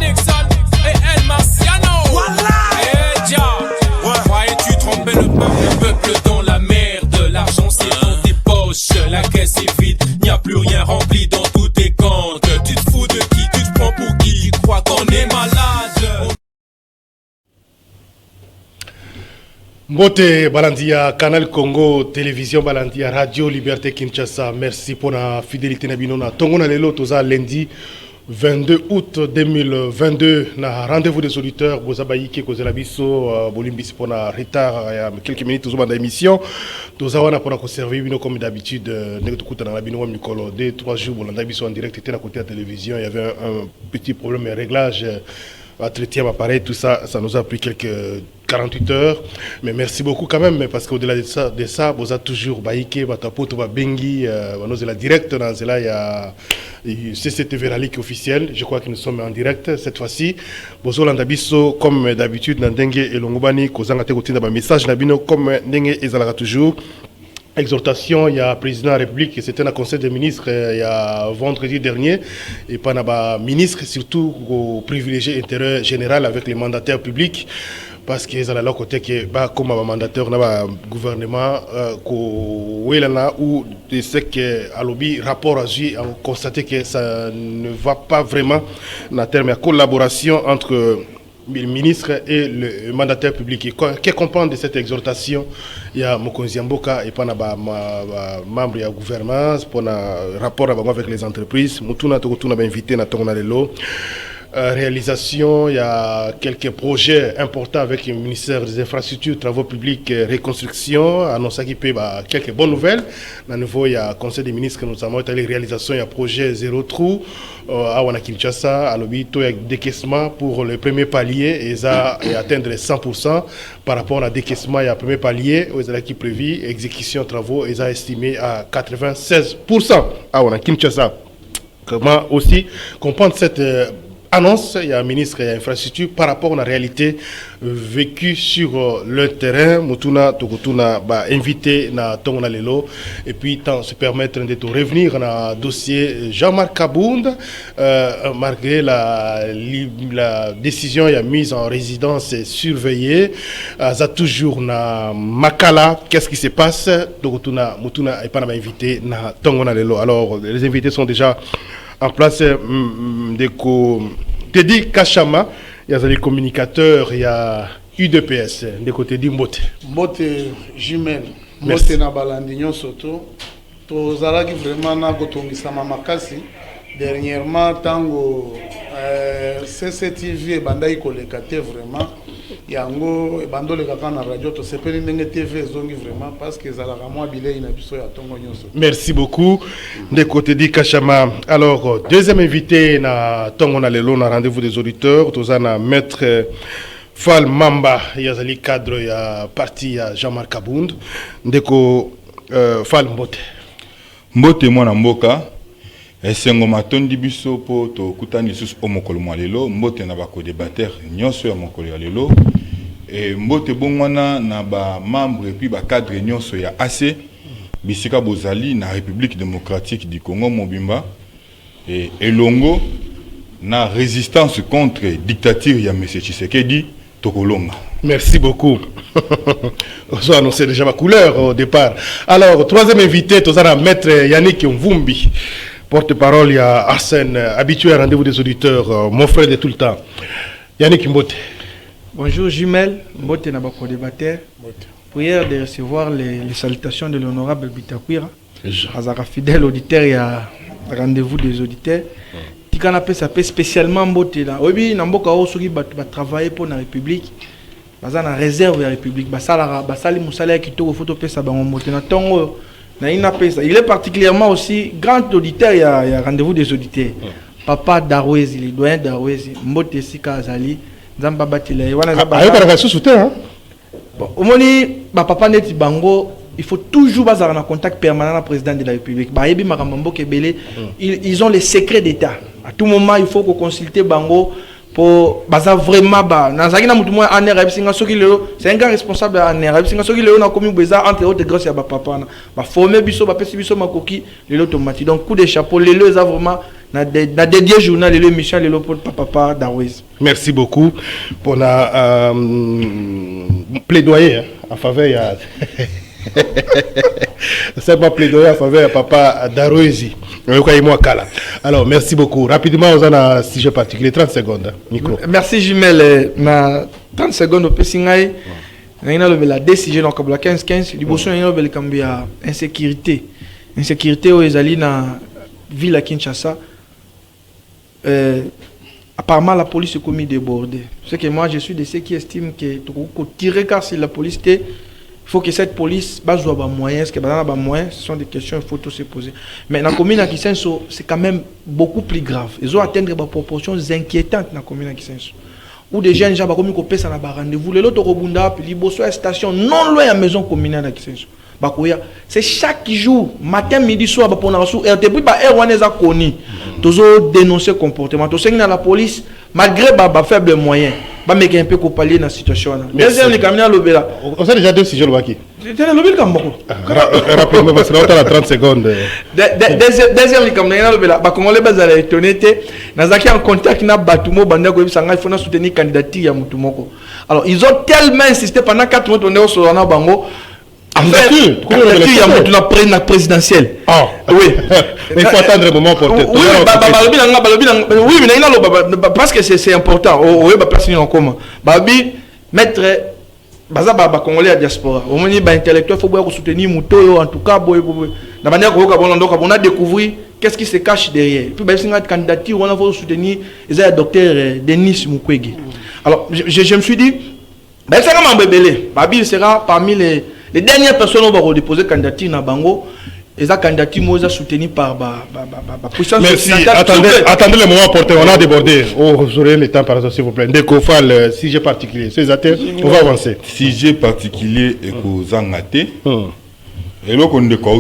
Nixon et El Marciano. Voilà. Eh Dia, croyais-tu tromper le peuple dans la merde? L'argent c'est dans tes poches, la caisse est vide, n'y a plus rien rempli dans tous tes comptes. Tu te fous de qui? Tu te prends pour qui? Tu crois qu'on est malade? Mbote Balandia, Canal Congo, Télévision Balandia, Radio Liberté Kinshasa. Merci pour la fidélité Nabinona. Tongona Lelo Toza lundi 22 août 2022. Na rendez-vous des auditeurs. Bozabaïki Kozelabiso, Bolimbis pour la retard. Il y a quelques minutes dans l'émission. Toza wana pour la conserver comme d'habitude. Negotukuta dans la binoua Mikolo 2-3 jours. Bolandabiso en direct était à côté de la télévision. Il y avait un petit problème de réglage. Entretien appareil, tout ça, ça nous a pris quelques 48 heures. Mais merci beaucoup quand même, parce qu'au-delà de ça, vous avez toujours Baïké, Batapoto, Bengi, nous sommes direct dans là, il y a CCTV Rally qui est officiel. Je crois que nous sommes en direct cette fois-ci. Bozo Landabiso, comme d'habitude, dans Dengue et Longobani, Kozanga Tegotin, un message Nabino, comme Dengue et Zalaga toujours. Exhortation, il y a le président de la République, c'était un conseil des ministres il y a vendredi dernier, et pas un ministre, surtout au privilégié intérêt général avec les mandataires publics, parce qu'ils ont leur côté qui est comme un mandataire dans le gouvernement, où ce que à lobby rapport à J, on constaté que ça ne va pas vraiment en termes de collaboration entre le ministre et le mandataire public. Qu'est-ce qu'on pense de cette exhortation? Il y a Mokonzi Mboka et pas membre de la gouvernance pour un rapport avec les entreprises. Mutuna Tokotuna invité na Tongona Lelo. Réalisation, il y a quelques projets importants avec le ministère des Infrastructures, Travaux Publics, Reconstruction. Annoncé qu'il peut quelques bonnes nouvelles. À nouveau, il y a Conseil des ministres que nous avons étalé réalisation. Il y a projet Zéro Trou à Kinshasa, à l'obito, il y a décaissement pour le premier palier et ça atteindre 100% par rapport à décaissement. Il y a premier palier où il y a qui prévu exécution travaux et ça estimé à 96% à Kinshasa. Comment aussi comprendre cette annonce, il y a un ministre et infrastructure par rapport à la réalité vécue sur le terrain. Mutuna Tokotuna invité na Tongona Lelo et puis tant se permettre de revenir na dossier Jean-Marc Kabound malgré la décision il y a mise en résidence surveillée ça toujours na Makala. Qu'est-ce qui se passe? Tokotuna Mutuna est pas invité na Tongona Lelo. Alors les invités sont déjà en place. Teddy Kachama, il y a des communicateurs, il y a UDPS, de côté de Mbote. Mbote Jumel, Mbote na Balandignon Soto, to zalaki vraiment na kotongisa makasi. Dernièrement, tango CCTV bandai kolekate vraiment. Yango bandole kaka na radio to sepeli ndenge TV zongi vraiment parce que zalaka moi bilei na biso ya tongo nyonso. Merci beaucoup de côté di Kachama. Alors deuxième invité na tongo na lelo na rendez-vous des auditeurs tozana maître Fall Mamba yazali cadre ya parti ya Jean-Marc Kabound ndeko Fall Mbote. Mbote mwana mboka esengo matondi biso po to kutani sus omokolo mwalelo Mbote na bako débatteur nyonso ya mokolo ya lelo et Mbote bongwana na ba membre et puis ba cadre nyonso ya AC bisika bozali na République démocratique du Congo mobimba et elongo na résistance contre dictature ya monsieur Tshisekedi tokolonga. Merci beaucoup. On a annoncé déjà ma couleur au départ. Alors troisième invité tozana maître Yannick Mvumbi. Porte-parole, il y a Arsène, habitué à rendez-vous des auditeurs, mon frère de tout le temps. Yannick Mbote. Bonjour Jumel, Mbote Nabako débatteur. Prière de recevoir les salutations de l'honorable Bitakwira. Azara fidèle auditeur, il y a rendez-vous des auditeurs. Tikana pe ça peut spécialement Mbote là. Oui, Namboka Osogi va travailler pour la République. Bazana réserve de la République. Basali Moussala qui tourne photo pe ça ba Mbote na tongo. Il est particulièrement aussi grand auditeur, il y a rendez-vous des auditeurs. Papa Darwezi, le doyen Darwezi, Mbote Sika Azali, Zamba Batile. Bon, au moment papa Neti Bango, il faut toujours avoir un contact permanent avec le président de la République. Ils ont les secrets d'État. À tout moment, il faut consulter Bango pour vraiment c'est un grand responsable en Europe singa soki leo na komi beza entre autres grâce à papa na ba former biso ba pesi biso makoki le automatique donc coup de chapeau le vraiment na dédié journal de l'émission le pour papa Darwez. Merci beaucoup pour la plaidoyer en faveur c'est pas plaidoyer en faveur papa Darwezi. Alors merci beaucoup. Rapidement on a un sujet particulier 30 secondes micro. Merci Jumel na 30 secondes au Pessingaï. La décision dans le 15-15, il y a insécurité. Insécurité aux Ezali dans la ville à Kinshasa. Apparemment, la police est commis débordée. C'est que moi, je suis de ceux qui estiment que pour tirer car si la police il faut que cette police base des moyens, ce sont des questions qu'il faut tous se poser. Mais dans la commune à Kisenso, c'est quand même beaucoup plus grave. Ils ont atteint des proportions inquiétantes dans la commune à Kisenso. Où des jeunes gens comme ils ça na rendez-vous les autres robunda puis liboso à station non loin à maison communale à Kisenso. Bakoya c'est chaque jour matin midi soir pour na sous et puis ba erwaneza koni toujours dénoncer comportement to sengi na la police malgré ba faible moyen ba meke un peu ko pallier na situation là. Deuxième les camions lobela. On a déjà deux sujets lobaki. C'était le lobel comme beaucoup. Rapidement parce que on a 30 secondes. Deuxième les camions lobela ba congolais bazala étonné nazaki en contact na batumo banda ko bisanga il faut na soutenir candidature ya mutumoko. Alors ils ont tellement insisté pendant 4 mois on est au Solana bango. Il y a une présidentielle. Ah oui. Mais il faut attendre un moment pour te. Oui, mais parce que c'est important. Oui, parce que comment. Babi mettre baza baba congolais à diaspora. Au moins ba intellectuel faut beaucoup soutenir muto en tout cas boy. Na bania ko ka bonondo ka bona découvrir qu'est-ce qui se cache derrière. Puis ba singa candidature on a faut soutenir les docteur Denis Mukwege. Alors je me suis dit ben ça m'a bébélé. Babi sera parmi les dernières personnes qui vont déposer candidature dans Bango, et la candidature est soutenue par la puissance. Merci. Attendez le moment opportun. On a débordé. Vous aurez le temps par exemple, s'il vous plaît. Dès qu'on fait le sujet particulier, on va avancer. Sujet particulier et qu'on zangate. Et là, on est par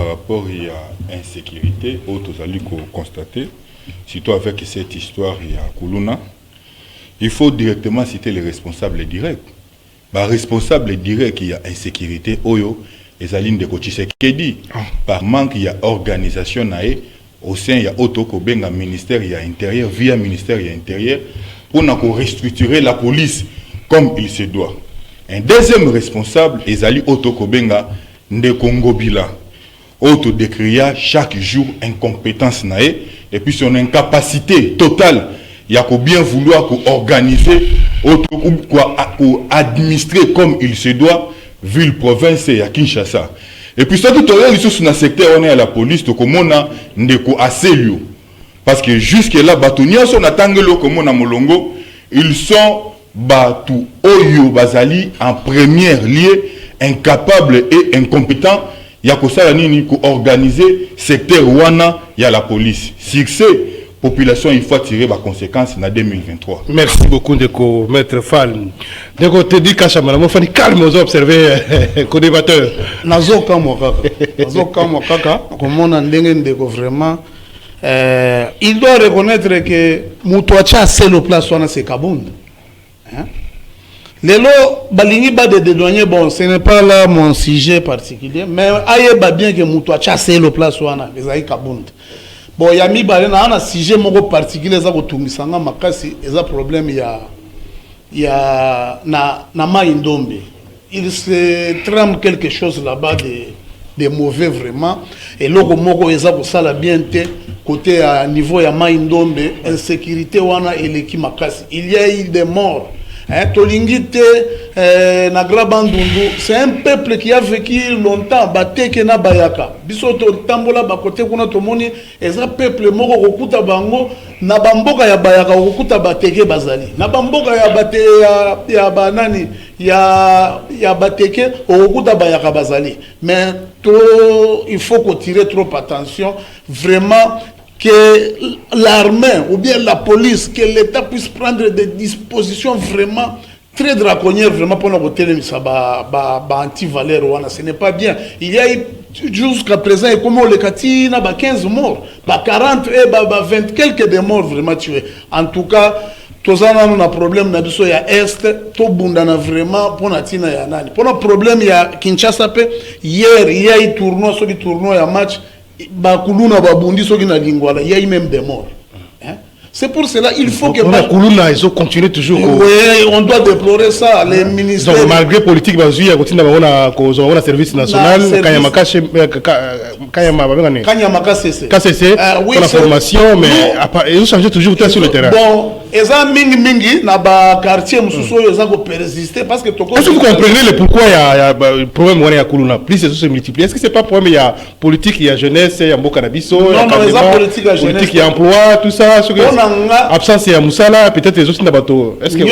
rapport à l'insécurité, autres allus constater, surtout avec cette histoire il y a Koulouna, il faut directement citer les responsables directs. Responsable direct qu'il y a insécurité oyo ezaline de Tshisekedi par manque il y a organisation nae au sein il y a autoko benga ministère il y a intérieur via ministère il y a intérieur pour na ko restructurer la police comme il se doit. Un deuxième responsable ezali autoko benga Ndeko Ngobila auto décria chaque jour incompétence nae et puis son incapacité totale il y a qu'au bien vouloir organiser administrer comme il se doit ville province et à Kinshasa. Et puis ça tout à l'heure sur le secteur on est à la police to komona ndeko aselio parce que jusque là batonia son atangelo komona molongo ils sont batu oyo bazali en première lieu incapables et incompétents ya ko sala nini ko organiser secteur wana ya la police. Succès population, il faut tirer les conséquences en 2023. Merci beaucoup, Ndeko, maître Fall. Ndeko, te dis Kachamala, il faut calme aux observer les débatteurs. Nazo kamo kaka, comme on a Ndeko vraiment, il doit reconnaître que Moutouacha c'est le place où c'est Kabound. Lelo, balingi ba de dédouanier, bon, ce n'est pas là mon sujet particulier, mais aïe bien que Moutouacha c'est le place où c'est Kabound. Bon, il y a mis un sujet particulier ça kotungisanga makasi eza problème ya na Maïndombe. Il se trame quelque chose là-bas de mauvais vraiment et logo moko eza ko sala bien te côté à niveau ya Maïndombe insécurité wana eleki makasi. Il y a eu des morts. Tolingite na Grabandundu, c'est un peuple qui a vécu longtemps, bateke na bayaka. Biso to tambola ba côté kuna to moni, eza peuple moko kokuta bango na bamboka ya bayaka kokuta bateke bazali. Na bamboka ya bate ya banani ya bateke kokuta bayaka bazali. Mais il faut qu'on tire trop attention vraiment que l'armée ou bien la police, que l'État puisse prendre des dispositions vraiment très draconiennes vraiment pour nous côté ça anti-valeur. Ce n'est pas bien. Il y a jusqu'à présent, comme le Kati, 15 morts, 40 et 20 quelques de morts vraiment tués. En tout cas, tous on a un problème na biso ya est, to bundana vraiment pour na tina ya nani. Pour un problème ya Kinshasa hier il y a eu tournoi sur le tournoi ya match Bakuluna Babundi, ceux qui n'ont pas il y a eu même des morts. Hein? C'est pour cela il faut que... Bakuluna, ils ont continué toujours. Oui, on doit déplorer ça. Les ministères... Donc, malgré politique, il y a un service national, Kanyamaka CC. KCC, pour la formation, mais ils ont changé toujours sur le terrain. Bon, ils ont mingi dans le quartier, ils ont persisté parce que... Est-ce que vous comprenez le pourquoi il y a un problème à Kuluna? Plus c'est se multiplie. Est-ce que c'est pas problème? Il y a politique, il y a jeunesse, il y a Mbokanabiso, il y a politique, il y a emploi, tout ça. Absence, il y a Moussala, peut-être les autres Nabato. Est-ce que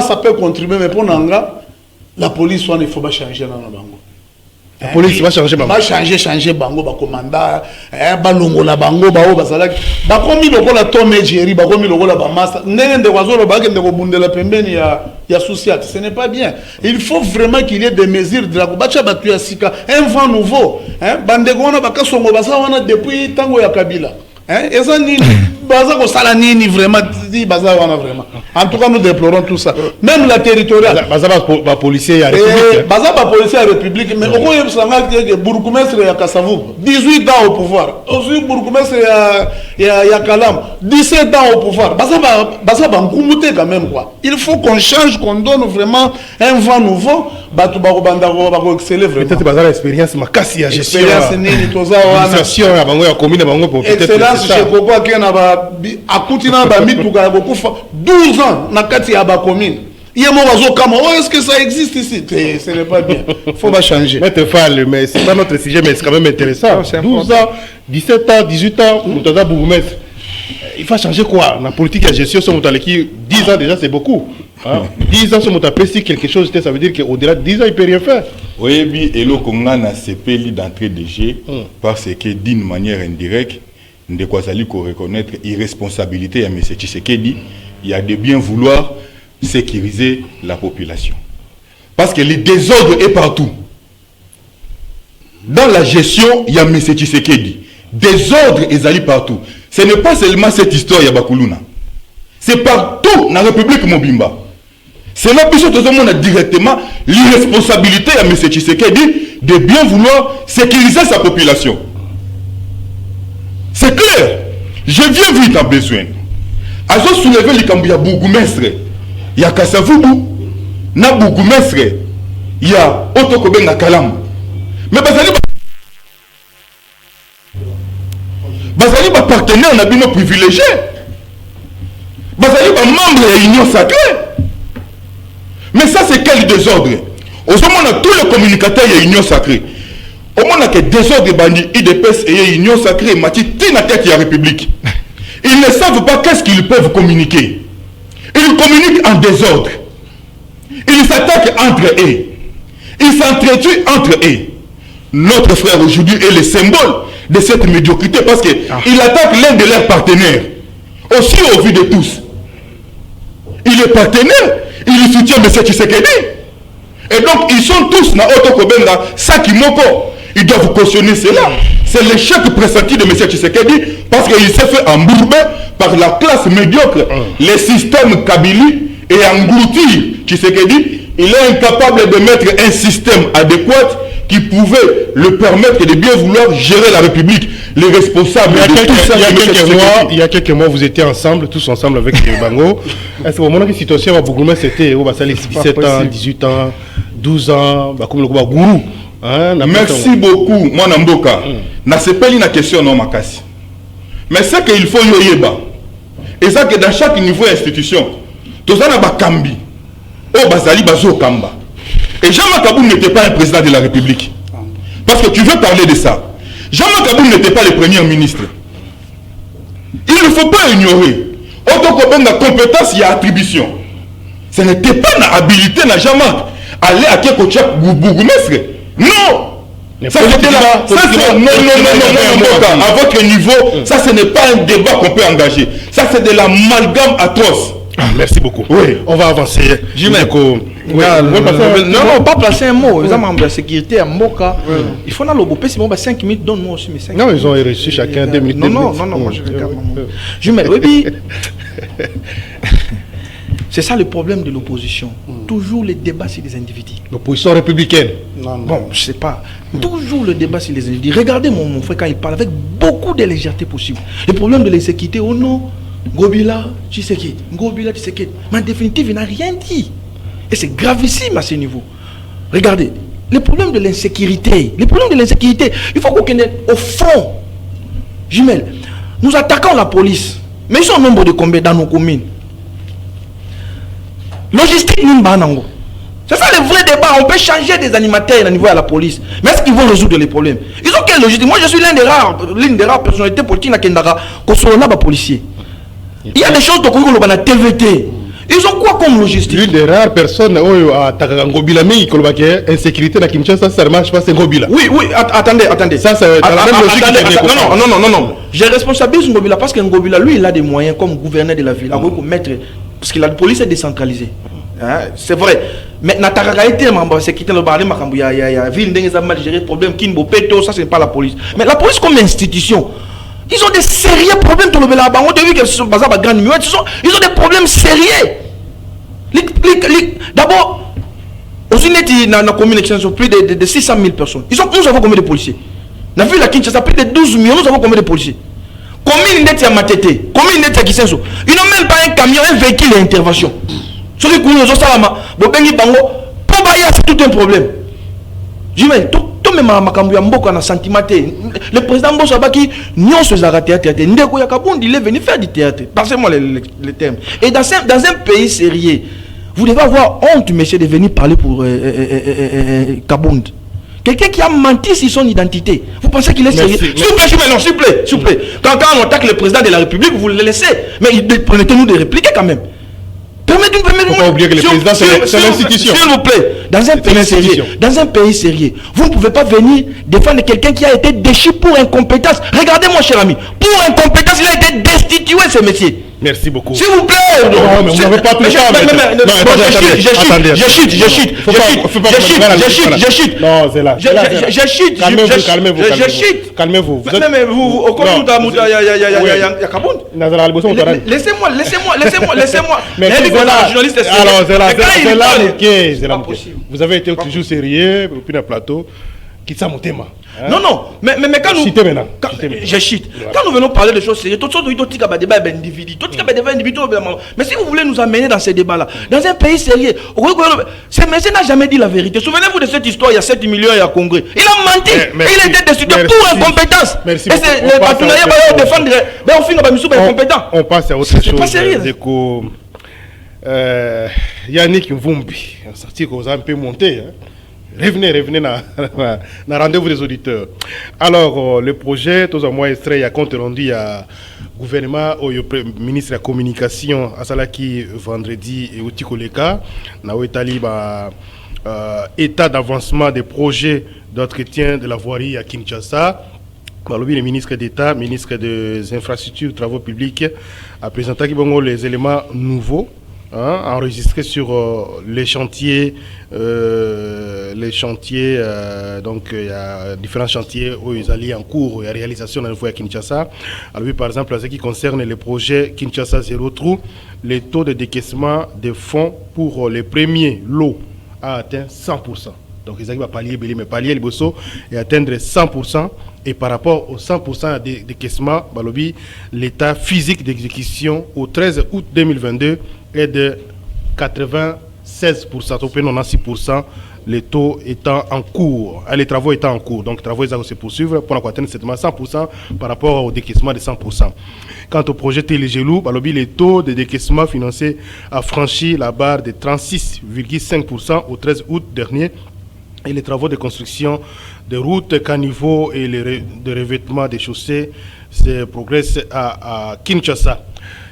ça peut contribuer, mais pour Nanga, la police, il ne faut pas changer dans le bango. La police va changer bango. Va changer bango, ba commandant, ba longo la bango, ba bazala. Ba komi loko la tome jeri, ba komi loko la ba massa. Nene de wazolo ba ke ndeko bundela pembeni ya société. Ce n'est pas bien. Il faut vraiment qu'il y ait des mesures de la bacha batu ya sika, un vent nouveau. Hein, bandeko wana ba kasongo ba sa wana depuis tango ya Kabila. Hein, et ça ni baza ko sala ni vraiment di baza wana vraiment. En tout cas nous déplorons tout ça. Même la territoriale. Baza ba policier ya République. Baza ba policier ya République mais oko yebsanga que bourgmestre ya Kasavubu 18 ans au pouvoir. Aussi bourgmestre ya Kalam 17 ans au pouvoir. Baza ba ngumute quand même quoi. Il faut qu'on change, qu'on donne vraiment un vent nouveau. Batu ba banda ba ko exceller vraiment. Peut-être baza l'expérience makasi ya gestion. Expérience ni toza wana. Gestion ya bango ya commune bango pour peut-être. Chez Koko Akena ba akutina ba mituka kokufa 12 ans na kati ya ba commune. Est-ce que ça existe ici? Ce n'est pas bien. Il faut pas changer. Maître Fall, mais c'est pas notre sujet, mais c'est quand même intéressant. 12 ans, 17 ans, 18 ans, on a bourgmestre. Il faut changer quoi? La politique de gestion, sur 10 ans déjà, c'est beaucoup. 10 ans, sur mon si quelque chose, ça veut dire qu'au-delà de 10 ans, il ne peut rien faire. Oui, et le Congo a CPL d'entrée de jeu parce que d'une manière indirecte, de quoi ça lui reconnaître irresponsabilité à M. Tshisekedi, il y a de bien vouloir sécuriser la population. Parce que le désordre est partout. Dans la gestion, il y a M. Tshisekedi. Désordre est allé partout. Ce n'est pas seulement cette histoire de Bakuluna. C'est partout dans la République Mobimba. C'est là que tout le monde a directement l'irresponsabilité à M. Tshisekedi de bien vouloir sécuriser sa population. C'est clair. Je viens vite en besoin. Azo soulever les Kambouya Bourgmestre. Il y a Kasavubu, na Bourgmestre, il y a Otokobenga Kalam. Mais Bazali ba partenaire na bino privilégié. Bazali ba membre de l'Union sacrée. Mais ça c'est quel désordre? Au moment où tous les communicateurs de l'Union sacrée, au moment où désordre bandi IDPS et l'Union sacrée, mati tina tête de la République. Ils ne savent pas qu'est-ce qu'ils peuvent communiquer. Ils communiquent en désordre. Ils s'attaquent entre eux. Ils s'entretuent entre eux. Notre frère aujourd'hui est le symbole de cette médiocrité parce qu'il attaque l'un de leurs partenaires. Aussi au vu de tous. Il est partenaire. Il soutient M. Tshisekedi. Et donc ils sont tous dans Otokobenga Sakimoko. Ils doivent cautionner cela. C'est l'échec pressenti de M. Tshisekedi parce qu'il s'est fait embourber par la classe médiocre. Le système Kabili et engloutir Tshisekedi. Il est incapable de mettre un système adéquat qui pouvait le permettre de bien vouloir gérer la République. Les responsables il y a quelques mois, vous étiez ensemble, tous ensemble avec les Bango. Est-ce que au moment où la situation à Bougouma, c'était 17 ans, 18 ans, 12 ans, comme le Gourou. Merci beaucoup, moi Namboka. Na sepeli na question non makasi. Mais c'est qu'il faut yoyeba. Et ça que dans chaque niveau institution, tous en a kambi. Oh bazali bazo kamba. Et Jean-Marc Kaboul n'était pas un président de la République. Parce que tu veux parler de ça. Jean-Marc Kaboul n'était pas le premier ministre. Il ne faut pas ignorer. Autocobenga compétence, il y a attribution. Ce n'était pas une habilité, n'a Jean-Marc. Aller à Kekochak Bourgmestre. Non. Ça c'était là. Non. À votre niveau, ça ce n'est pas un débat qu'on peut engager. Ça c'est de l'amalgame atroce. Merci beaucoup. Oui. On va avancer. Non, pas placer un mot. Ils ont membre de la sécurité à Moka. Il faut aller au bout. Si 5 minutes, donne-moi aussi mes 5 minutes. Non, ils ont reçu chacun 2 minutes. Non, moi je regarde. Jumel, oui. C'est ça le problème de l'opposition. Toujours le débat sur les individus. L'opposition républicaine. Non, Bon, je sais pas. Toujours le débat sur les individus. Regardez mon frère quand il parle avec beaucoup de légèreté possible. Le problème de l'insécurité, oh non, Ngobila, tu sais qui. Ngobila, tu sais qui. Mais en définitive, il n'a rien dit. Et c'est gravissime à ce niveau. Regardez, le problème de l'insécurité. Le problème de l'insécurité, il faut qu'on connaisse au fond. Jumelle, nous attaquons la police. Mais ils sont au nombre de combien dans nos communes? Logistique, nous banango. C'est ça le vrai débat. On peut changer des animateurs au niveau de la police. Mais est-ce qu'ils vont résoudre les problèmes? Ils ont quelle logistique? Moi, je suis l'une des rares personnalités politiques qui sont policiers. Il y a des choses de la TVT. Ils ont quoi comme logistique? L'une des rares personnes à Ngobila, mais il insécurité à Kinshasa, ça marche pas, c'est Ngobila. Oui, attendez. Ça, c'est dans la même logique. Non. Je responsabilise Ngobila parce que Ngobila, lui, il a des moyens comme gouverneur de la ville. Parce que la police est décentralisée. Hein? C'est vrai. Mais Nataraka était sécurité, il y a ville qui a mal géré le problème, ça, ce n'est pas la police. Mais la police comme institution, ils ont des sérieux problèmes. Ils ont des problèmes sérieux. D'abord, aux unités dans la commune sont plus de 600 000 personnes. Nous avons combien de policiers? Dans la ville de Kinshasa, plus de 12 millions, nous avons combien de policiers? Combien de à Matete? Combien de Kisenso? Ils n'ont même pas un camion, un véhicule d'intervention. Ceux qui connaissent Salama, c'est tout un problème. Je dis, mais tout le monde sentiment. Le président Bossabaki, nous sommes à théâtre. Ndeko Yakaboundi, il est venu faire du théâtre. Passez-moi les termes. Et dans un pays sérieux, vous devez avoir honte, monsieur, de venir parler pour Kabound. Quelqu'un qui a menti sur son identité. Vous pensez qu'il est sérieux? S'il vous plaît. Quand on attaque le président de la République, vous le laissez. Mais permettez-nous de répliquer quand même. Permettez-moi. Il ne faut pas oublier que le président, c'est l'institution. S'il vous plaît, dans un pays sérieux, vous ne pouvez pas venir défendre quelqu'un qui a été déchu pour incompétence. Regardez, mon cher ami, pour incompétence, il a été destitué, ce métier. Merci beaucoup. S'il vous plaît. Non, mais vous n'avez pas tout le temps. Je chute. Non, c'est là. Je chute. Calmez-vous. Mais vous, au contraire, laissez-moi. Alors, c'est là. Vous avez été toujours sérieux, puis dans le plateau. Non, mais quand nous... Je chute. Quand nous venons parler de choses sérieuses, mais si vous voulez nous amener dans ces débats-là, dans un pays sérieux, ce monsieur n'a jamais dit la vérité. Souvenez-vous de cette histoire, il y a 7 millions et à Congrès. Il a menti. Il a été destitué pour incompétence. Merci. Et c'est les partenariats qui vont défendre. Mais on finit par nous incompétent. On passe à autre chose. C'est pas sérieux. Yannick Mvumbi, sorti qu'on a un peu monté. Revenez dans rendez-vous des auditeurs. Alors, le projet, tous en mois extrait, il y a compte rendu à gouvernement, au ministre de la communication, à Salaki, vendredi, et au Tikoleka, na Ouetali, état d'avancement des projets d'entretien de la voirie à Kinshasa. Le ministre d'État, ministre des Infrastructures, Travaux Publics, a présenté les éléments nouveaux. Enregistré sur les chantiers, donc il y a différents chantiers où ils allaient en cours et à réalisation dans le foyer à Kinshasa. Alors, par exemple, en ce qui concerne les projets Kinshasa Zéro Trou, les taux de décaissement des fonds pour les premiers lots a atteint 100%. Donc, ils arrivent à pallier le bosso et atteindre 100%. Et par rapport au 100% de décaissement, l'état physique d'exécution au 13 août 2022 est de 96%, au plus 96%, les taux étant en cours, les travaux étant en cours. Donc, les travaux se poursuivre pour atteindre 100% par rapport au décaissement de 100%. Quant au projet Télégelou, les taux de décaissement financier a franchi la barre de 36,5% au 13 août dernier. Et les travaux de construction de routes, caniveaux et de revêtement des chaussées se progressent à Kinshasa.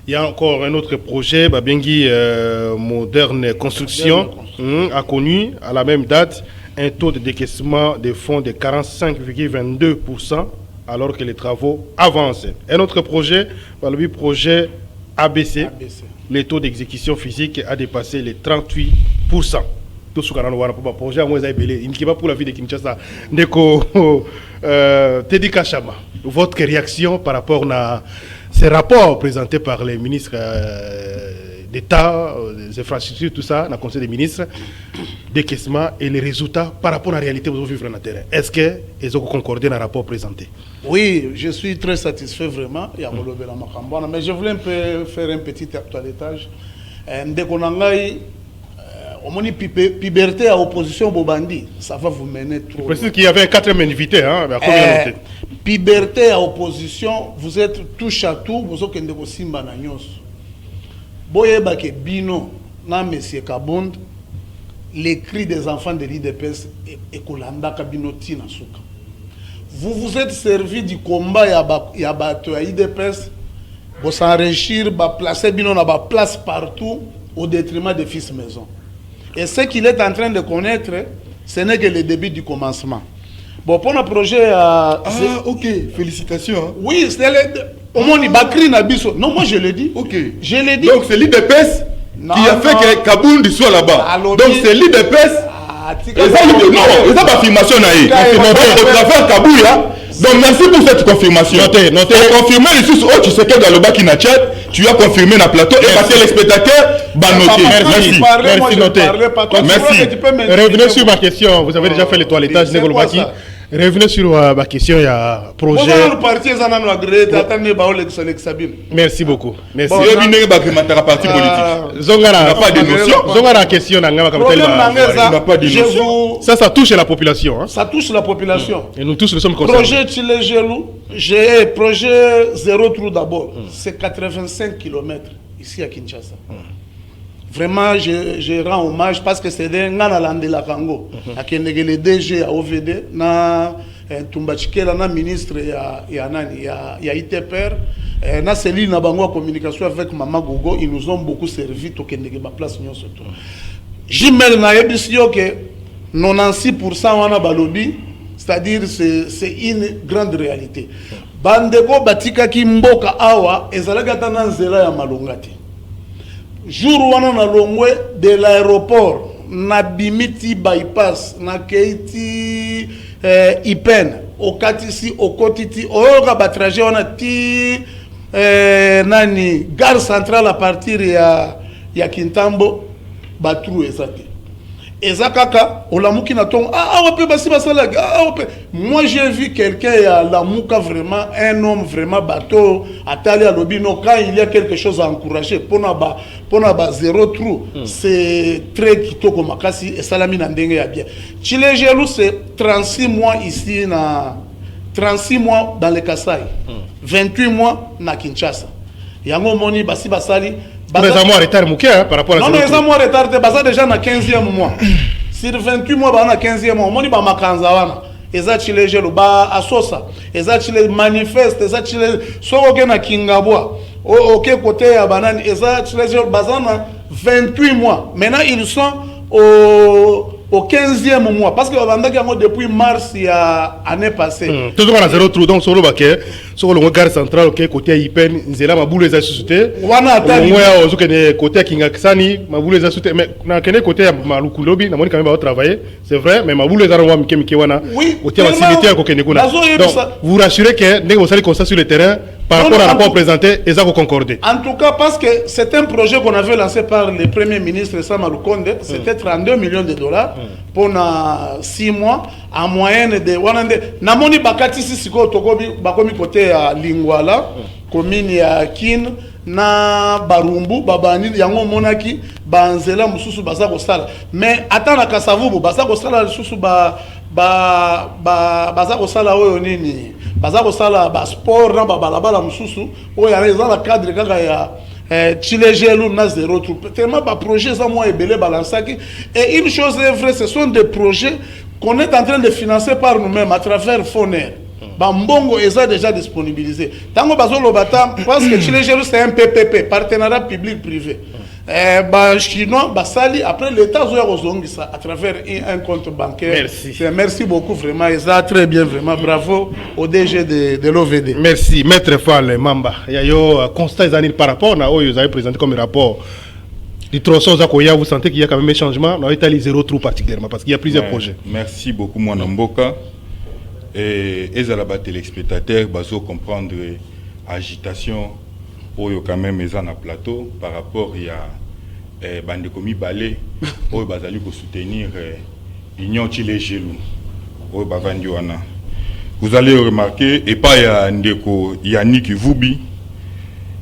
Il y a encore un autre projet, Babengi Moderne Construction, a connu à la même date un taux de décaissement des fonds de 45,22% alors que les travaux avancent. Un autre projet, le projet ABC, le taux d'exécution physique a dépassé les 38%. Tout ce qu'on a pour projet, il n'y a pas pour la vie de Kinshasa. Ndeko Teddy Kachama, votre réaction par rapport à ces rapports présentés par les ministres d'État, des infrastructures, tout ça, dans le Conseil des ministres, décaissement et les résultats par rapport à la réalité vous vivre dans le terrain. Est-ce que ils ont concordé dans le rapport présenté? Oui, je suis très satisfait vraiment. Mais je voulais un peu faire un petit toilettage. Dès qu'on a puberté à opposition Bobandi, ça va vous mener trop. Je précise qu'il y avait un quatrième invité. Hein, puberté à opposition, vous êtes touche à tout, vous êtes de Simba Nanyos. Boyeba ke Bino, na Monsieur Kabond, les cris des enfants de l'IDPS et Kolanda Kabino Tina Souka. Vous vous êtes servi du combat à l'IDPS, vous s'enrichir, vous placer Bino na ba place partout au détriment des fils maison. Et ce qu'il est en train de connaître, ce n'est que le début du commencement. Bon, pour le projet... ok, félicitations. Hein. Oui, c'est au moins il Bakri Nabiso. Non, moi je l'ai dit. Ok. Je l'ai dit. Donc c'est l'IDPS qui a fait que Kabound soit là-bas. Donc c'est l'IDPS. Non, ils ont affirmation naïe. Au travers Kabouya. Donc merci pour cette confirmation. Notez. Confirmé les sous tu sais que Galoba qui n'a chat, tu as confirmé dans le plateau et parce que les spectateurs va noter. Merci. Merci, noté. Merci. Revenez sur ma question. Vous avez déjà fait le toilettage de Golobaki. Revenez sur ma question, il y a projet. Merci beaucoup. Merci. Zongara, pas de notion. Zongara, question, ça touche la population. Hein? Ça touche la population. Et nous tous, nous sommes concernés. Projet Chilegelou, j'ai projet zéro trou d'abord. C'est 85 km ici à Kinshasa. Vraiment, je rends hommage parce que c'est des Nganalande la Congo. Le DG à OVD, na Tumbachikela, na ministre ya ITPR, na Céline na bango communication avec Maman Gogo, ils nous ont beaucoup servi to kendege ba place nyo surtout. Jimel na ebisio que 96% wana balobi, c'est-à-dire c'est une grande réalité. Bandeko batika ki mboka awa ezalaga tana nzela ya malongati. Jour wana na longwe de l'aéroport na bimiti bypass na keiti Ipen okatisi okotiti oyoka ba trajet wana ti nani gare centrale à partir ya Kintambo batru ezate ezakaka olamuki na tongo wape basi basala moi j'ai vu quelqu'un à la Mouka vraiment un homme vraiment bateau atali à l'obino quand il y a quelque chose à encourager pour na zéro trou c'est très kitoko makasi et salami na ndenge ya bien Chilegelou c'est 36 mois ici 36 mois dans le Kasai 28 mois na Kinshasa yango moni basi basali les amours retard mouké par rapport à non, les amours retard, c'est déjà dans 15e mois. Sur 28 mois, dans 15e mois, on dit que Makanzawana, Eza Chile Gelo, Asosa, Eza Chile manifeste, Eza Chile Soroke na Kingabwa, ok côté à Banane, Eza Chile Gelo, Bazana 28 mois. Maintenant, ils sont au 15e mois, parce que depuis mars, il y a l'année passée. Toujours à zéro trou, donc sur le baquet, sur le regard central, côté Ipen, Nzela, ma boule les a suscités. Côté Kingaksani, ma boule les a suscités. Mais dans quel côté Malukulobi, n'a quand même travailler, c'est vrai, mais ma boule les a renvoyés Mikewana, côté la cimetière Kokenekuna. Donc, vous rassurez que vous allez comme ça sur le terrain, par rapport à rapport présenté, ils ont concordé. En tout cas, parce que c'est un projet qu'on avait lancé par le Premier ministre Samalu Konde, c'était 32 millions de dollars pour 6 mois, en moyenne de Namoni Bakati Sisiko Tokobi, Bakomi côté à Lingwala, commune à Kin, na Barumbu, Babani, Yango Monaki, Banzela, Mususu, Bazako Sala. Mais attends, à Kasavubu, Bazako Sala, Susu, Bazako Sala, Oyonini. Bazako Sala, Sport, Balabala, Mususu, Oyana, la cadre, Gagaya. Chilegelou na zéro trou. Tellement de projets ça moi et belé balansaki. Et une chose est vraie, ce sont des projets qu'on est en train de financer par nous-mêmes à travers Foner. Bambongo est déjà disponibilisé. Tango bazolo bata parce que Chilegelou c'est un PPP, partenariat public-privé. Chinois, Basali, après l'État à travers un compte bancaire. Merci. Merci beaucoup vraiment, et ça très bien vraiment, bravo au DG de l'OVD. Merci, Maître Fall Mamba. Il y a eu constat par rapport à ce que vous avez présenté comme rapport. Du tronçon Zakoya, vous sentez qu'il y a quand même un changement dans l'État zéro trou particulièrement parce qu'il y a plusieurs projets. Merci beaucoup, moi Namboka. Et les téléspectateurs, bazo comprendre agitation oyo quand même eza na plateau par rapport ya bandeko mibale oyo bazali ko soutenir Union Chile Gelou oyo bavandi wana. Vous allez remarquer et pas ya ndeko Yannick Vubi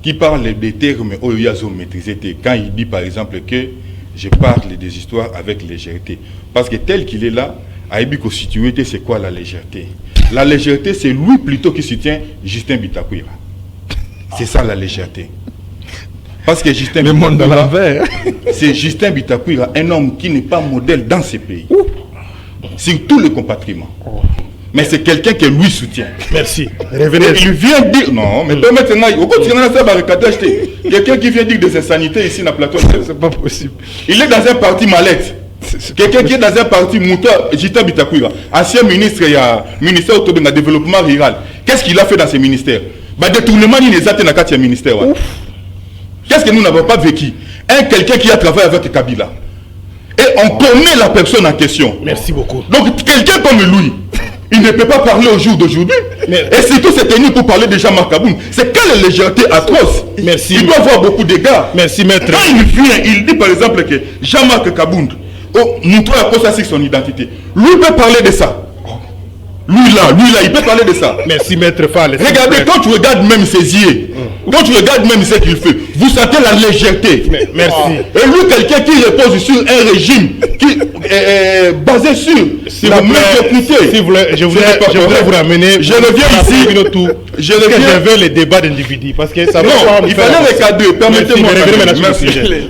qui parle des termes oyo yazo maîtriser quand il dit par exemple que je parle des histoires avec légèreté parce que tel qu'il est là Aïbi ko situé c'est quoi la légèreté? La légèreté c'est lui plutôt qui soutient Justin Bitakwira. C'est ça la légèreté. Parce que Justin Bitakwira, c'est Justin Bitakwira, un homme qui n'est pas modèle dans ce pays. Sur tous les compatriotes. Mais c'est quelqu'un qui lui soutient. Merci. Revenez. Il vient dire, non, mais permettez-moi, au quotidien, quelqu'un qui vient dire des insanités ici dans le plateau, c'est pas possible. Il est dans un parti mallette. Quelqu'un qui est dans un parti mouta, Justin Bitakwira, ancien ministre, il y a ministère autour de développement rural. Qu'est-ce qu'il a fait dans ces ministères? Bah, détournement, il est atteint dans le ministère. Qu'est-ce que nous n'avons pas vécu? Quelqu'un qui a travaillé avec Kabila. Et on connaît la personne en question. Merci beaucoup. Donc, quelqu'un comme lui, il ne peut pas parler au jour d'aujourd'hui. Et surtout, c'est tenu pour parler de Jean-Marc Kaboun. C'est quelle légèreté atroce. Merci. Il doit avoir beaucoup de gars. Merci, maître. Quand il vient, il dit par exemple que Jean-Marc Kaboun, nous trois à cause de son identité. Lui peut parler de ça. Lui là, il peut parler de ça. Merci, maître Fall. Regardez, quand tu regardes même ses yeux, quand tu regardes même ce qu'il fait, vous sentez la légèreté. Merci. Et lui, quelqu'un qui repose sur un régime qui est basé sur la médiocrité. Si vous voulez, je voudrais vous ramener. Je reviens ici. Je reviens les débats d'individus. Parce que ça va. Non, il fallait les cadrer. Permettez-moi.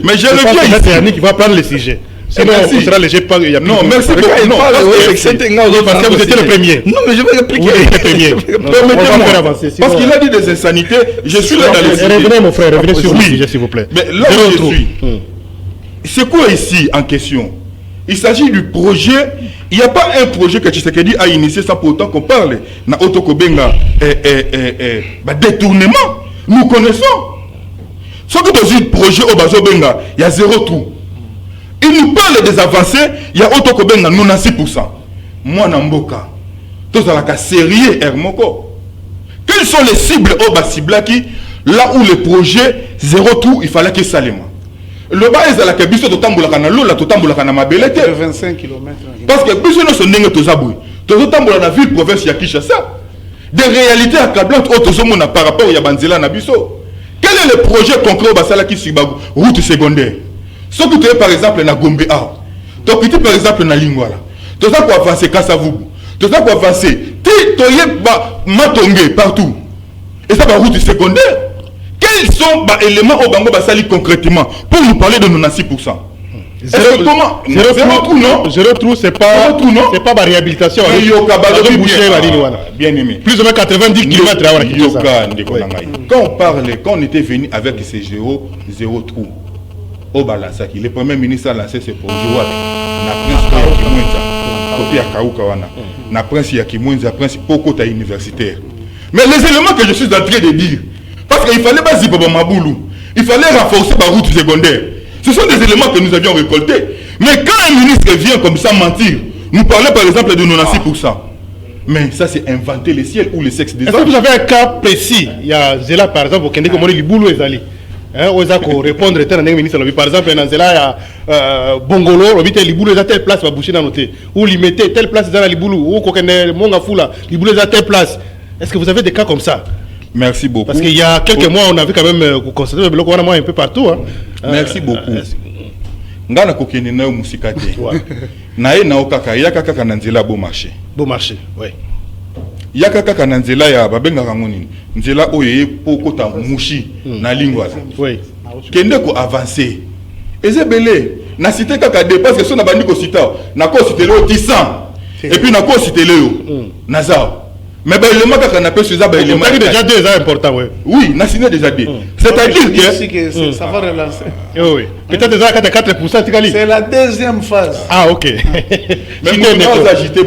Mais je reviens ici. C'est Yannick qui va prendre le sujet. Sinon, on sera léger. Non, merci beaucoup. Non, parce que vous étiez le premier. Non, mais je vais répliquer. Permettez-moi. Parce qu'il a dit des insanités. Je suis là dans les idées. Revenez, mon frère, revenez sur le sujet, s'il vous plaît. Mais là où je suis, c'est quoi ici en question? Il s'agit du projet. Il n'y a pas un projet que Tshisekedi a initié sans pour autant qu'on parle. Na Otokobenga détournement. Nous connaissons. Sauf que dans un projet au Bazobenga, il y a 0 trou. Il nous parle des avancées, il y a Otokobenga 96%. Moi, Namboka, tous à la sérieux Hermoko. Quelles sont les cibles au Basiblaki, là où le projet 0 trou, il fallait qu'il s'allume? Le bas est à la Kabiso de Tamboulakana, l'eau, tout Tamboulakana, ma belle. 25 km. Parce que Biso ne se n'est pas Tozaboui. Tout Tamboulakana, ville, province, Yakishasa. Des réalités accablantes, Otozomona par rapport à Yabanzela Nabiso. Quel est le projet concret au Basalaki Sibagou, route secondaire? Ce que tu es par exemple na Gombe A, tu es par exemple na Lingwala, tu as quoi avancer Kassavubu, tu as quoi avancer, tu es Matongé partout. Et ça va route secondaire. Quels sont les éléments au Bango Basali concrètement pour nous parler de 96%? Comment? Je retrouve, c'est pas ma réhabilitation. Bien aimé. Plus ou moins 90 km à Quand on parle, quand on était venu avec ces 0 trous, au Balasaki, le premier ministre a lancé ce projet na prince Yakimwenza, prince Pokota universitaire. Mais les éléments que je suis en train de dire, parce qu'il fallait pas zipoba Maboulou, il fallait renforcer ma route secondaire. Ce sont des éléments que nous avions récoltés. Mais quand un ministre vient comme ça mentir, nous parlons par exemple de 96%. Mais ça c'est inventer le ciel ou le sexe des hommes. Est-ce que vous avez un cas précis? Il y a Zela par exemple, au Kenya, comme les boulot et Zali. Pour répondre à un ministre, par exemple, dans Zela, Bongolo, le boulot est telle place, va boucher dans notre. Ou il mettait telle place dans le boulot, ou Kokene, Mongafula, le boulot est à telle place. Est-ce que vous avez des cas comme ça? Merci beaucoup. Parce qu'il y a quelques mois, on a vu quand même constaté le bloc un peu partout. Merci beaucoup. Ngana kokene na musikate. Nae na okaka ya kaka na nzela beau marché. Beau marché, oui. Ya kaka na nzela ya babenga ngoni. Nzela oye pokota mushi na lingwa. Oui. Kende ko avancer. Ezebele na cité kaka de parce que so na bandi ko cita na ko cité le 100. Et puis na ko cité le Nazar. Mais ben le manque qu'on appelle ça, ben le manque déjà deux important, oui. Oui, n'a signé déjà deux. C'est-à-dire que ça va relancer. Oui. Peut-être déjà 4%, Tikali. C'est la deuxième phase. Ah, ok. Mais nous agité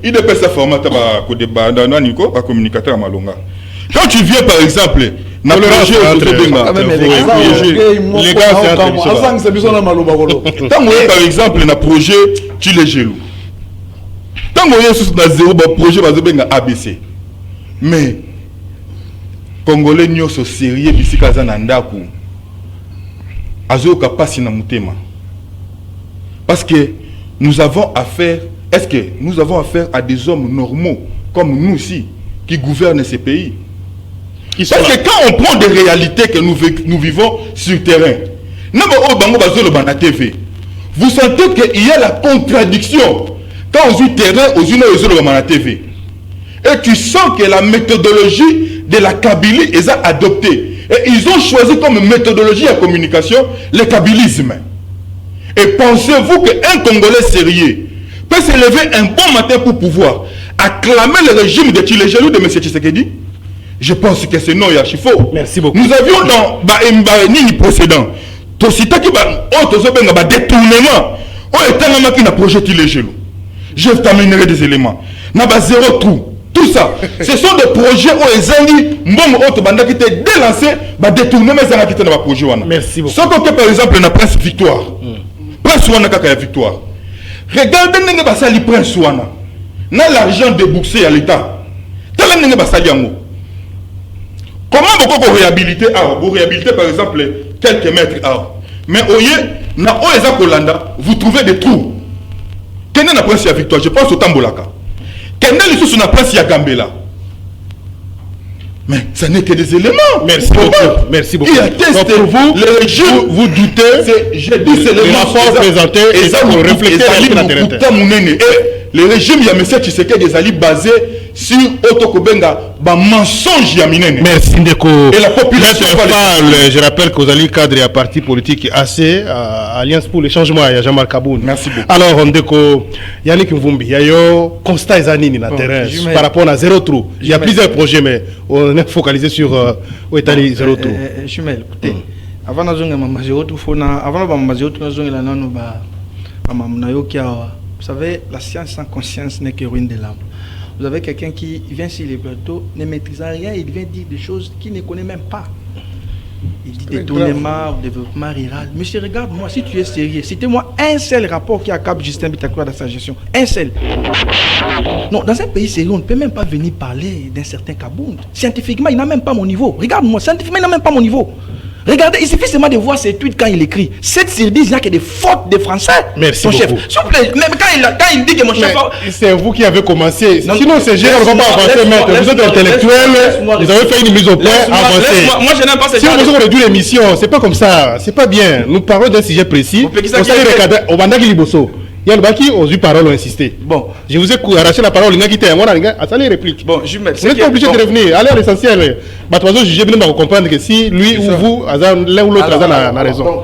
il dépêche sa format à débat dans Nico, à communicateur à Malonga. Quand tu viens par exemple, dans le projet les gars, c'est par exemple, dans le projet Chile Gelou. Tant qu'on est sur 0 projet ABC. Mais Congolais nyonso sérieux bisika za na ndaku azoka pasi na mutema. Parce que nous avons affaire, est-ce que nous avons affaire à des hommes normaux comme nous aussi qui gouvernent ces pays? Parce que quand on prend des réalités que nous vivons sur le terrain, vous sentez qu'il y a la contradiction quand on dit terrain aux unes aux autres TV. Et tu sens que la méthodologie de la Kabylie est adoptée. Et ils ont choisi comme méthodologie de communication le kabylisme. Et pensez-vous qu'un Congolais sérieux peut se lever un bon matin pour pouvoir acclamer le régime de Tchilegelou de M. Tshisekedi? Je pense que c'est non, il y a faux. Merci beaucoup. Nous avions dans Nini précédent, tout ce qui est détournement, on est un projet Tchilegelou. Je t'amènerai des éléments. N'a pas zéro trou. Tout ça, ce sont des projets où les amis, qui étaient délancés, détourner mes amis qui étaient dans le projet. Merci beaucoup. Sauf que par exemple, la Prince Victoire. Prince Wana kaka Victoire. Regardez n'enge basali Prince Wana. Na l'argent déboursé à l'État. Tel n'enge basali yango. Comment vous réhabiliter vous réhabiliter par exemple quelques mètres mais au lieu na Oeza Kolanda, vous trouvez des trous. Quel est la Prince à Victoire? Je pense au Tambolaka. Quel est le sous la Prince à Gambela? Mais ça n'est que des éléments. Merci beaucoup. Merci beaucoup. Il atteste pour vous, le régime, vous doutez. J'ai dit c'est les rapports présentés et ça vous reflétez la terre. Le régime, il y a M. Tshisekedi des alliés basés sur Otokobenga, mensonge Yaminene. Merci Ndeko. Et la population parle. Je rappelle qu'aux alliés cadres et à parti politique AC, Alliance pour le changement, il y a Jean-Marc Kaboun. Merci beaucoup. Alors Ndeko, Yannick Mvumbi, il y a eu constat Zanini dans le terrain par rapport à zéro trou. Il y a plusieurs projets, mais on est focalisé sur où est allé zéro trou. Chumel, écoutez, avant de faire zéro trou, avant de faire zéro trou, vous savez, la science sans conscience n'est que ruine de l'âme. Vous avez quelqu'un qui vient sur les plateaux, ne maîtrisant rien, il vient dire des choses qu'il ne connaît même pas. Il dit détournement, développement rural. Monsieur, regarde-moi, si tu es sérieux, citez-moi un seul rapport qui accable Justin Bitakoura dans sa gestion. Un seul. Non, dans un pays sérieux, on ne peut même pas venir parler d'un certain Kabound. Scientifiquement, il n'a même pas mon niveau. Regarde-moi, scientifiquement, il n'a même pas mon niveau. Regardez, il suffit seulement de voir ses tweets quand il écrit. 7 sur 10, il n'y a que des fautes de français. Merci mon chef. S'il vous plaît, même quand il dit que mon chef... C'est vous qui avez commencé. Non, sinon, ces gens ne vont pas avancer, maître. Vous êtes intellectuel, vous avez fait une mise au point, avancez. Moi, je n'aime pas ces gens. Si on veut réduire l'émission, c'est pas comme ça. C'est pas bien. Nous parlons d'un sujet précis. On s'est recadré. Au Bandaki Liboso. Il y a le baki, aux paroles ont insisté. Bon, je vous ai arraché la parole, il y a qui était à moi, à les répliques. Bon, je vais vous n'êtes pas obligé de revenir. Allez à l'essentiel. Batoiseau, je vais vous comprendre que si lui ou vous, l'un ou l'autre a raison.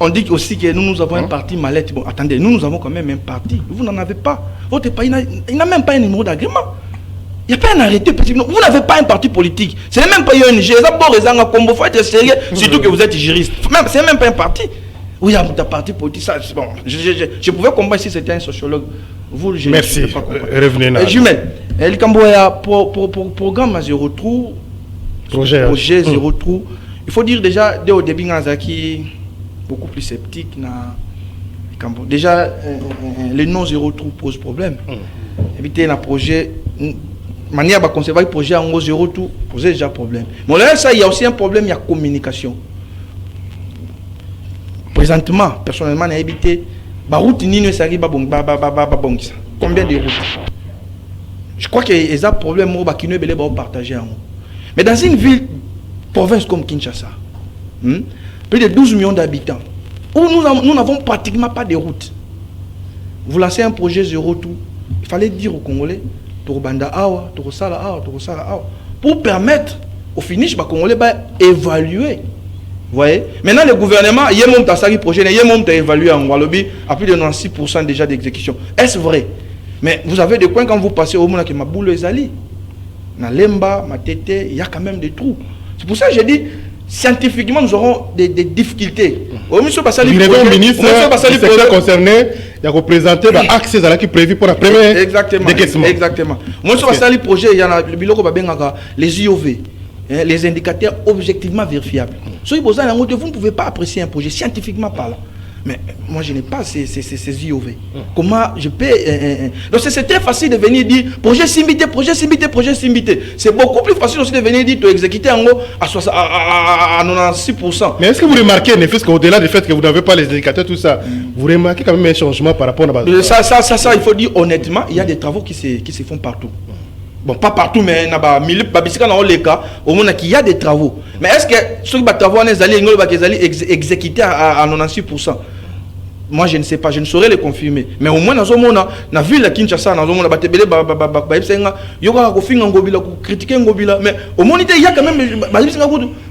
On dit aussi que nous avons un parti mallette. Bon, attendez, nous avons quand même un parti. Vous n'en avez pas. Votre pays n'a même pas un numéro d'agrément. Il n'y a pas un arrêté. Vous n'avez pas un parti politique. Ce n'est même pas une ONG. Il faut être sérieux, surtout que vous êtes juriste. Ce n'est même pas un parti. Oui, un parti politique, ça, bon, je pouvais comprendre si c'était un sociologue. Vous, je merci. Ne sais pas revenez là. Jumel, El Camboya, pour programme à zéro trou, projet zéro trou, il faut dire déjà, dès au début, Nazaki, beaucoup plus sceptique. Déjà, le nom zéro trou pose problème. Éviter un projet, manière de conserver le projet en zéro trou pose déjà problème. Mais là, ça, il y a aussi un problème, il y a communication. Présentement, personnellement, on a habité route combien de routes? Je crois qu'il y a un problème qui ne peut pas partager. Mais dans une ville, province comme Kinshasa, plus de 12 millions d'habitants, où nous n'avons pratiquement pas de routes. Vous lancez un projet zéro tout, il fallait dire aux Congolais, pour permettre au finish, les Congolais d'évaluer. Vous voyez? Maintenant, le gouvernement, il y a un projet, il y a un évalué en Walobi à plus de 96% déjà d'exécution. Est-ce vrai? Mais vous avez des coins quand vous passez au monde qui m'a boule les alliés. Dans Lemba, Matete, il y a quand même des trous. C'est pour ça que j'ai dit, scientifiquement, nous aurons des difficultés. Au ministre concerné, il y a représenté l'axe qui est prévu pour la première décaissement. Exactement. Moi, sur le projet, il y a le bilan les IOV. Les indicateurs objectivement vérifiables. Vous ne pouvez pas apprécier un projet scientifiquement parlant. Mais moi, je n'ai pas ces IOV. Comment je peux... Donc, c'est très facile de venir dire projet Simbité, projet Simbité, projet Simbité. C'est beaucoup plus facile aussi de venir dire tu exécuter en gros à 96%. Mais est-ce que vous remarquez, ne fait qu'au-delà du fait que vous n'avez pas les indicateurs, tout ça, vous remarquez quand même un changement par rapport à... Ça, il faut dire honnêtement, il y a des travaux qui se font partout. Bon, pas partout, mais dans les cas, au moins il y a des travaux. Mais est-ce que ceux qui travaux allaient exécuter à 96%? Moi, je ne sais pas, je ne saurais le confirmer. Mais au moins, dans ce monde, dans la ville de Kinshasa, dans le monde, il y a critiquer Ngobila. Mais au moins, il y a quand même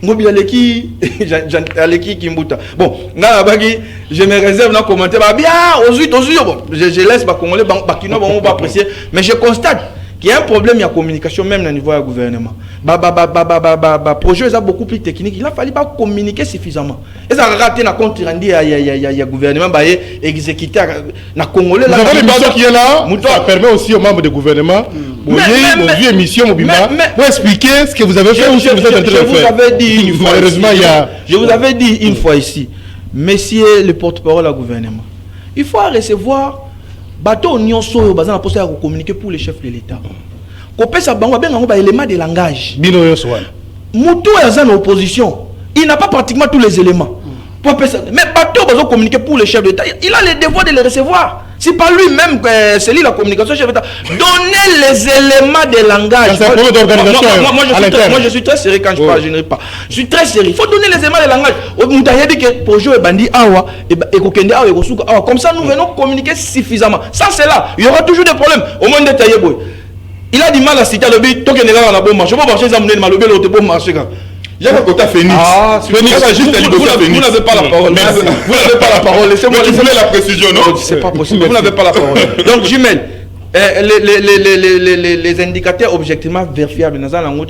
Ngobila Leki Kimbuta. Bon, je me réserve dans le commentaire. Bien, je laisse les Congolais apprécier. Mais je constate qu'il y a un problème de communication même au niveau du gouvernement. Projet est beaucoup plus technique. Il a fallu pas communiquer suffisamment. Et ça a raté la compte rendu il gouvernement exécuter na Congolais. Vous avez l'émission qui est là. Ça permet aussi aux membres du gouvernement pour émission pour expliquer ce que vous avez fait ou ce que vous êtes en train de faire. Malheureusement, je vous avais dit une fois ici, messieurs le porte-parole du gouvernement, il faut recevoir bateau nyonso bazana poste à communiquer pour les chefs de l'État. Kopé ça bango ben un élément de langage. Bino nyonso. Muto est en opposition. Il n'a pas pratiquement tous les éléments. Mais bateau bazo communiquer pour les chefs de l'État. Il a le devoir de les recevoir. C'est pas lui-même c'est lui la communication chef d'État. Donnez les éléments de langage. Moi je suis très sérieux quand je parle, je ne pas. Je suis très sérieux. Il faut donner les éléments de langage. Moutaye dit que projet est bandit awa et kokende awa et kosuka awa. Comme ça nous venons communiquer suffisamment. Ça c'est là. Il y aura toujours des problèmes. Au moins détaillé boy. Il a du mal à citer le but. Tant qu'il est dans la bonne marche. Je peux marcher ça me donne mal le l'autre bon marché quand. Il y a un quota Phoenix. Phoenix, vous n'avez pas la parole. Vous n'avez pas la parole. Laissez-moi la précision, non? C'est pas possible. Vous n'avez pas la parole. Donc, Jumel, les indicateurs objectivement vérifiables,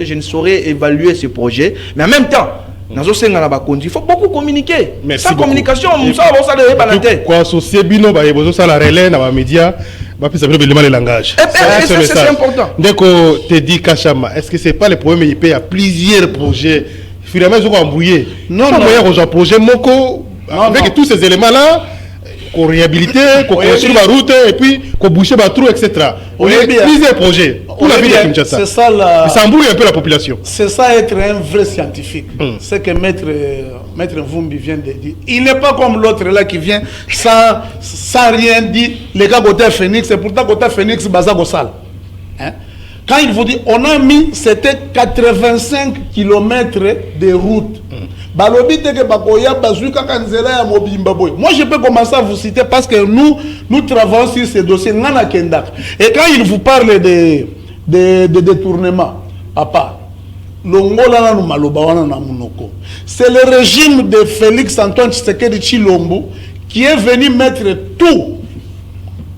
je ne saurais évaluer ce projet. Mais en même temps, il faut beaucoup communiquer. Sans communication, ça va pas la tête. Quoi, associer Bino, ça la relais dans les médias. Ça veut dire le langage. C'est important. Dès qu'on te dit Kachama, est-ce que c'est pas le problème? Il y a plusieurs projets. Finalement, ils ont embrouillé. Non, il y a un projet Moko, avec tous ces éléments-là, qu'on réhabilite, qu'on construit la route, et puis qu'on bouche le trou, etc. Il y a plusieurs projets. Pour la ville de Kinshasa. Ça embrouille un peu la population. C'est ça être un vrai scientifique. C'est que Maître Mvumbi vient de dire. Il n'est pas comme l'autre là qui vient sans rien dire. Les gars côté Phoenix, c'est pourtant côté Phoenix, Bazago Sal. Quand il vous dit, on a mis, c'était 85 km de route. Moi, je peux commencer à vous citer parce que nous travaillons sur ces dossiers. Et quand il vous parle de détournement, papa, c'est le régime de Félix Antoine Tshisekedi Tshilombo qui est venu mettre tout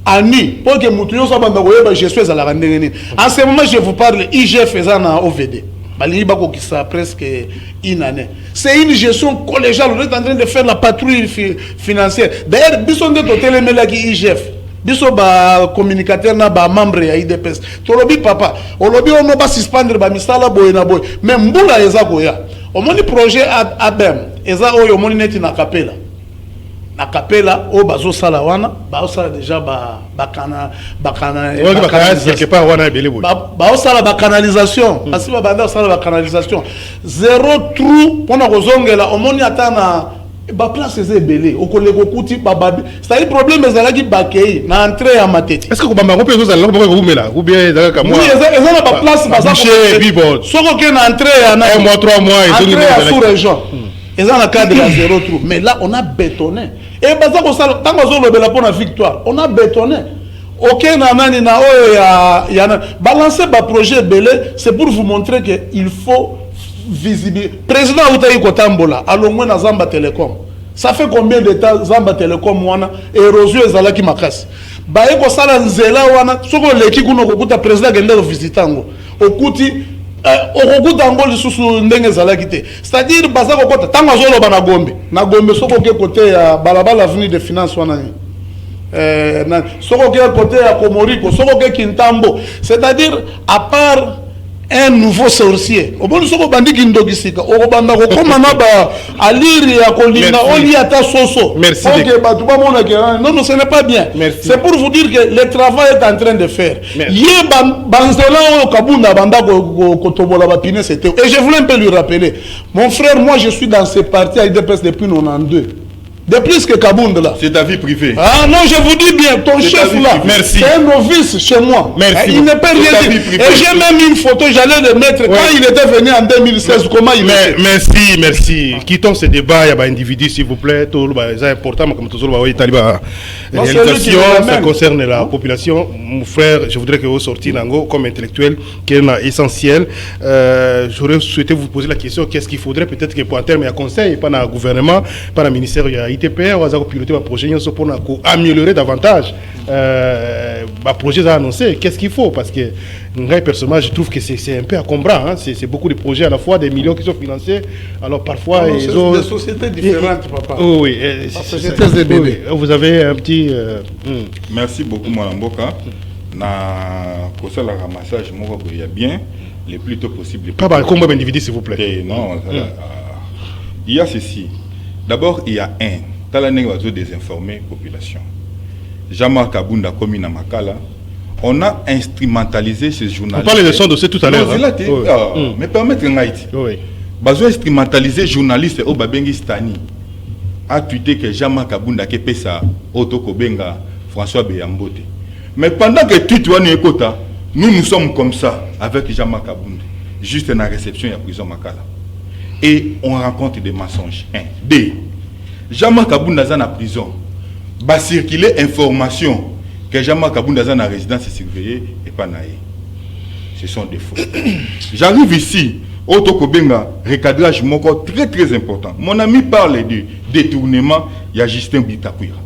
à nu pour que Moutouyo soit je suis à la rendez-vous. En ce moment, je vous parle, IGF est en OVD. Presque une année. C'est une gestion collégiale. On est en train de faire la patrouille financière. D'ailleurs, bisson de hôtel qui IGF. Biso ba communicateur na ba membre ya IDPS. Tolobi papa, olobi on va suspendre ba misala boy na boy. Même mbula eza goya. O moni projet ABEM, eza oyo moni neti na kapela. Na kapela o bazo sala wana, ba sala déjà ba quelque part wana belé boy. Ba sala ba canalisation, parce que ba banda sala ba canalisation. Zéro trou pona kozongela o moni atana ba place c'est belé au collègue kuti bababi c'est un problème ezala ki bakei na entrée ya matete. Est-ce que ko bamba ko peso za ko ko mela ou bien ezala ka moi oui ezala ba place baza ko soko ke na entrée ya na 1 mois 3 mois et tout sous région ezala cadre ya zéro trou mais là on a bétonné et baza ko sala tango zo lobela pour la victoire on a bétonné OK na nani na o ya balancer ba projet belé c'est pour vous montrer que il faut visible. Président Outaï Kotambola, allons na Zamba Telecom. Ça fait combien de temps Zamba Telecom wana érosion ezalaki makasi. Ba eko sala nzela wana soko leki kuno kokuta président genda visitango. Okuti okuta ngo lisusu ndenge ezalaki te. C'est-à-dire baza kokota tango azolo bana Gombe. Na Gombe soko ke côté ya balabala avenue de finance wana soko ke côté ya Komoriko, soko ke Kintambo. C'est-à-dire à part un nouveau sorcier. Au bon soko bandi kindogisika. Au banda ko komana ba aliri ya kolina oli ata soso. Merci. OK, ba tu pas mon non non, ce n'est pas bien. C'est pour vous dire que le travail est en train de faire. Yé banzela o kabunda banda ko tobola ba pine c'était. Et je voulais un peu lui rappeler. Mon frère, moi je suis dans ce parti à IDPS depuis 92. De plus que Kabound là. C'est ta vie privée. Ah non, je vous dis bien, ton chef là, c'est un novice chez moi. Merci. Il ne peut rien dire. Et j'ai même une photo, j'allais le mettre quand il était venu en 2016. Comment il était. Merci. Quittons ce débat, il y a un individu s'il vous plaît. C'est important, mais comme tout le monde, réalisation, ça concerne la population. Mon frère, je voudrais que vous sortiez Nango comme intellectuel, qui est essentiel. J'aurais souhaité vous poser la question, qu'est-ce qu'il faudrait peut-être que pour un terme, il y a conseil, pas dans le gouvernement, pas dans le ministère, il y a ITPR, on va piloter un projet pour améliorer davantage le projet annoncé. Qu'est-ce qu'il faut? Parce que personnellement, je trouve que c'est un peu encombrant. Hein? C'est beaucoup de projets à la fois, des millions qui sont financés. Alors parfois, ils ont des sociétés différentes, papa. Oui, oui. Vous avez un petit. Merci beaucoup, Mme Mboka. Na kosa la ramassage, moi, il y a bien, le plus tôt possible. Pas par combien d'individus, s'il vous plaît? Non, il y a ceci. D'abord, il y a un. Talané va désinformer la population. Jean-Marc Kabounda, comme il Makala, on a instrumentalisé ces journalistes. On parlait de son dossier tout à l'heure. Mais permettre un Haïti. Oui. Bazo instrumentaliser journaliste au Babengi Stani. A tweeté que Jean-Marc Kabounda qui paie ça, Otoko Benga, François Beyambote. Mais pendant que tu vois nous sommes comme ça avec Jean-Marc Kabounda. Juste dans la réception de la prison Makala. Et on rencontre des mensonges. 1. 2. Jean-Marc Kabounda dans la prison. Va circuler information que Jean-Marc Kabounda dans la résidence est surveillée et pas naïe. Ce sont des faux. J'arrive ici, Otoko Benga, recadrage très très important. Mon ami parle de détournement, il y a Justin Bitakwira.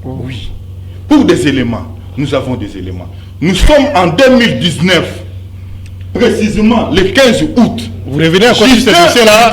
Oui. Pour des éléments, nous avons des éléments. Nous sommes en 2019, précisément le 15 août. Vous revenez encore sur ce dossier-là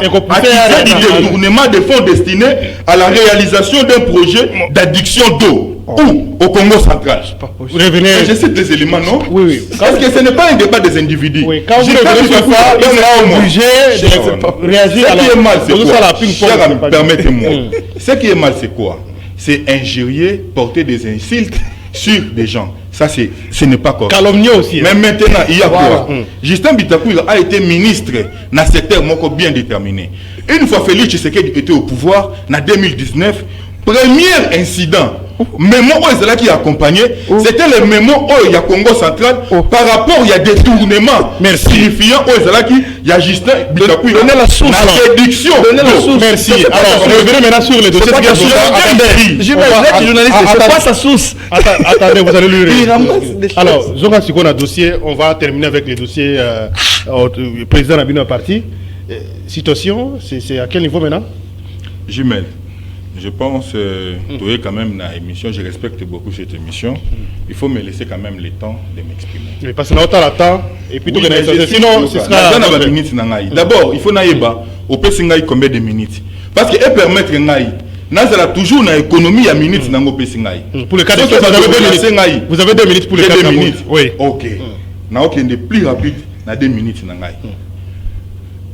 et qu'on peut faire un détournement de fonds destinés à la réalisation d'un projet d'adduction d'eau au Congo central. Vous revenez. Je cite les éléments, non? Oui. Parce que ce n'est pas un débat des individus. Oui. Quand vous revenez sur ça, il sera obligé de réagir à la... Ce qui est mal, c'est quoi? Permettez-moi. Ce qui est mal, c'est quoi? C'est injurier, porter des insultes sur des gens. Ça, ce n'est pas correct. Calomnier aussi. Mais maintenant, il y a quoi? Justin Bitakwira a été ministre dans un secteur bien déterminé. Une fois Félix Tshisekedi était au pouvoir, en 2019, premier incident, mémo qui a accompagné, c'était le mémo il y a Congo central par rapport il y a détournement. Signifiant il y a Justin Bitakwira. Donnez la source. La réduction. Donnez la source. Merci. Alors, on revenez maintenant sur les dossiers. C'est quoi sa source? Attendez, vous allez lui rire. Alors, Zonga Sikon a dossier, on va terminer avec les dossiers président Nabino parti. Situation, c'est à quel niveau maintenant? Jumel. Je pense que quand même dans l'émission, je respecte beaucoup cette émission. Il faut me laisser quand même le temps de m'exprimer. Parce que nous avons le temps. Et puis, sinon, ce sera... D'abord, il faut naïba. Au Pessingaï combien de minutes? Parce que permettre naï. Nazala toujours dans l'économie à minutes dans le Pessingaï. Pour le cas de vous avez 2 minutes. Vous avez 2 minutes pour le cas de 2 minutes. Oui. Ok. N'a aucun de plus rapide dans 2 minutes.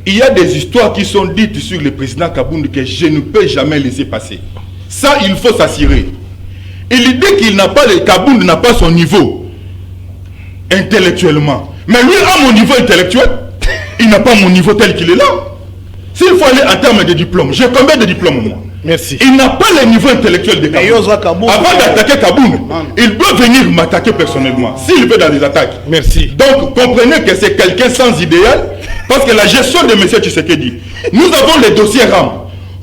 Il y a des histoires qui sont dites sur le président Kabounda que je ne peux jamais laisser passer. Ça, il faut s'assurer. Il dit qu'il n'a pas, le Kabounda n'a pas son niveau intellectuellement. Mais lui a mon niveau intellectuel. Il n'a pas mon niveau tel qu'il est là. S'il faut aller en termes de diplôme, j'ai combien de diplômes moi? Merci. Il n'a pas le niveau intellectuel de Kabounda. Avant d'attaquer Kabounda, il doit venir m'attaquer personnellement. S'il veut dans les attaques. Merci. Donc, comprenez que c'est quelqu'un sans idéal. Parce que la gestion de M. Tshisekedi, nous avons les dossiers RAM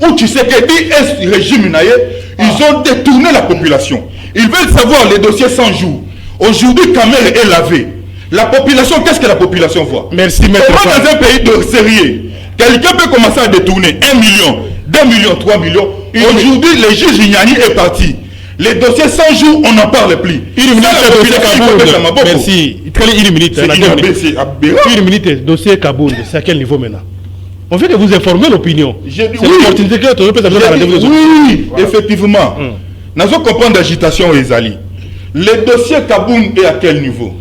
où Tshisekedi et le régime Naye, ils ont détourné la population. Ils veulent savoir les dossiers 100 jours. Aujourd'hui, Kamel est lavé. La population, qu'est-ce que la population voit? Merci, maître. Comment dans un pays de sérieux, quelqu'un peut commencer à détourner 1 million, 2 millions, 3 millions. Aujourd'hui, le juge Ignani est parti. Les dossiers 100 jours, on n'en parle plus. Merci. Une minute, dossier Kabound, c'est à quel niveau maintenant? On fait que vous informez l'opinion. C'est l'opportunité que tu peux Oui, effectivement. Nous allons comprendre l'agitation aux Ezali. Le dossier Kabound est à quel niveau?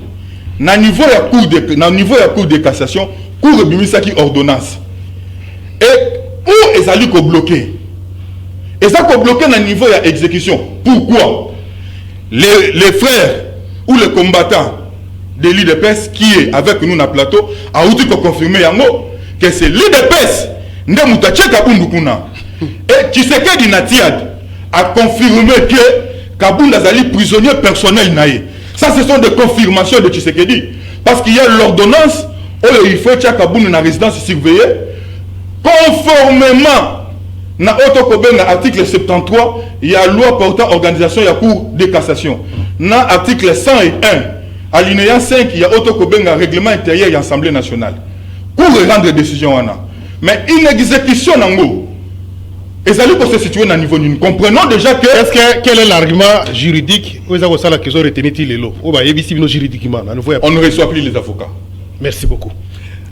na niveau ya cour de cassation cour bimisaki ordonnance et où ezali ko bloquer na niveau ya exécution. Pourquoi les frères ou les combattants de l'IDPS qui est avec nous na plateau a outi ko confirmer yango que c'est l'IDPS nde mutache Kabundu kuna et Tshisekedi Natiad a confirmé que Kabundu azali prisonnier personnel naïe. Ça ce sont des confirmations de Tshisekedi parce qu'il y a l'ordonnance où il faut que Kabundu na résidence surveillée conformément na Otokobenga article 73 il y a loi portant organisation ya cour de cassation na article 101 alinéa 5 il y a Otokobenga règlement intérieur de l'Assemblée nationale pour rendre décision wana. Mais une exécution nango ezali ko se situer na niveau nous comprenons déjà que quel est l'argument juridique où ça la question retenue lelo ou ba yebisi bino juridiquement on ne reçoit plus les avocats. Merci beaucoup.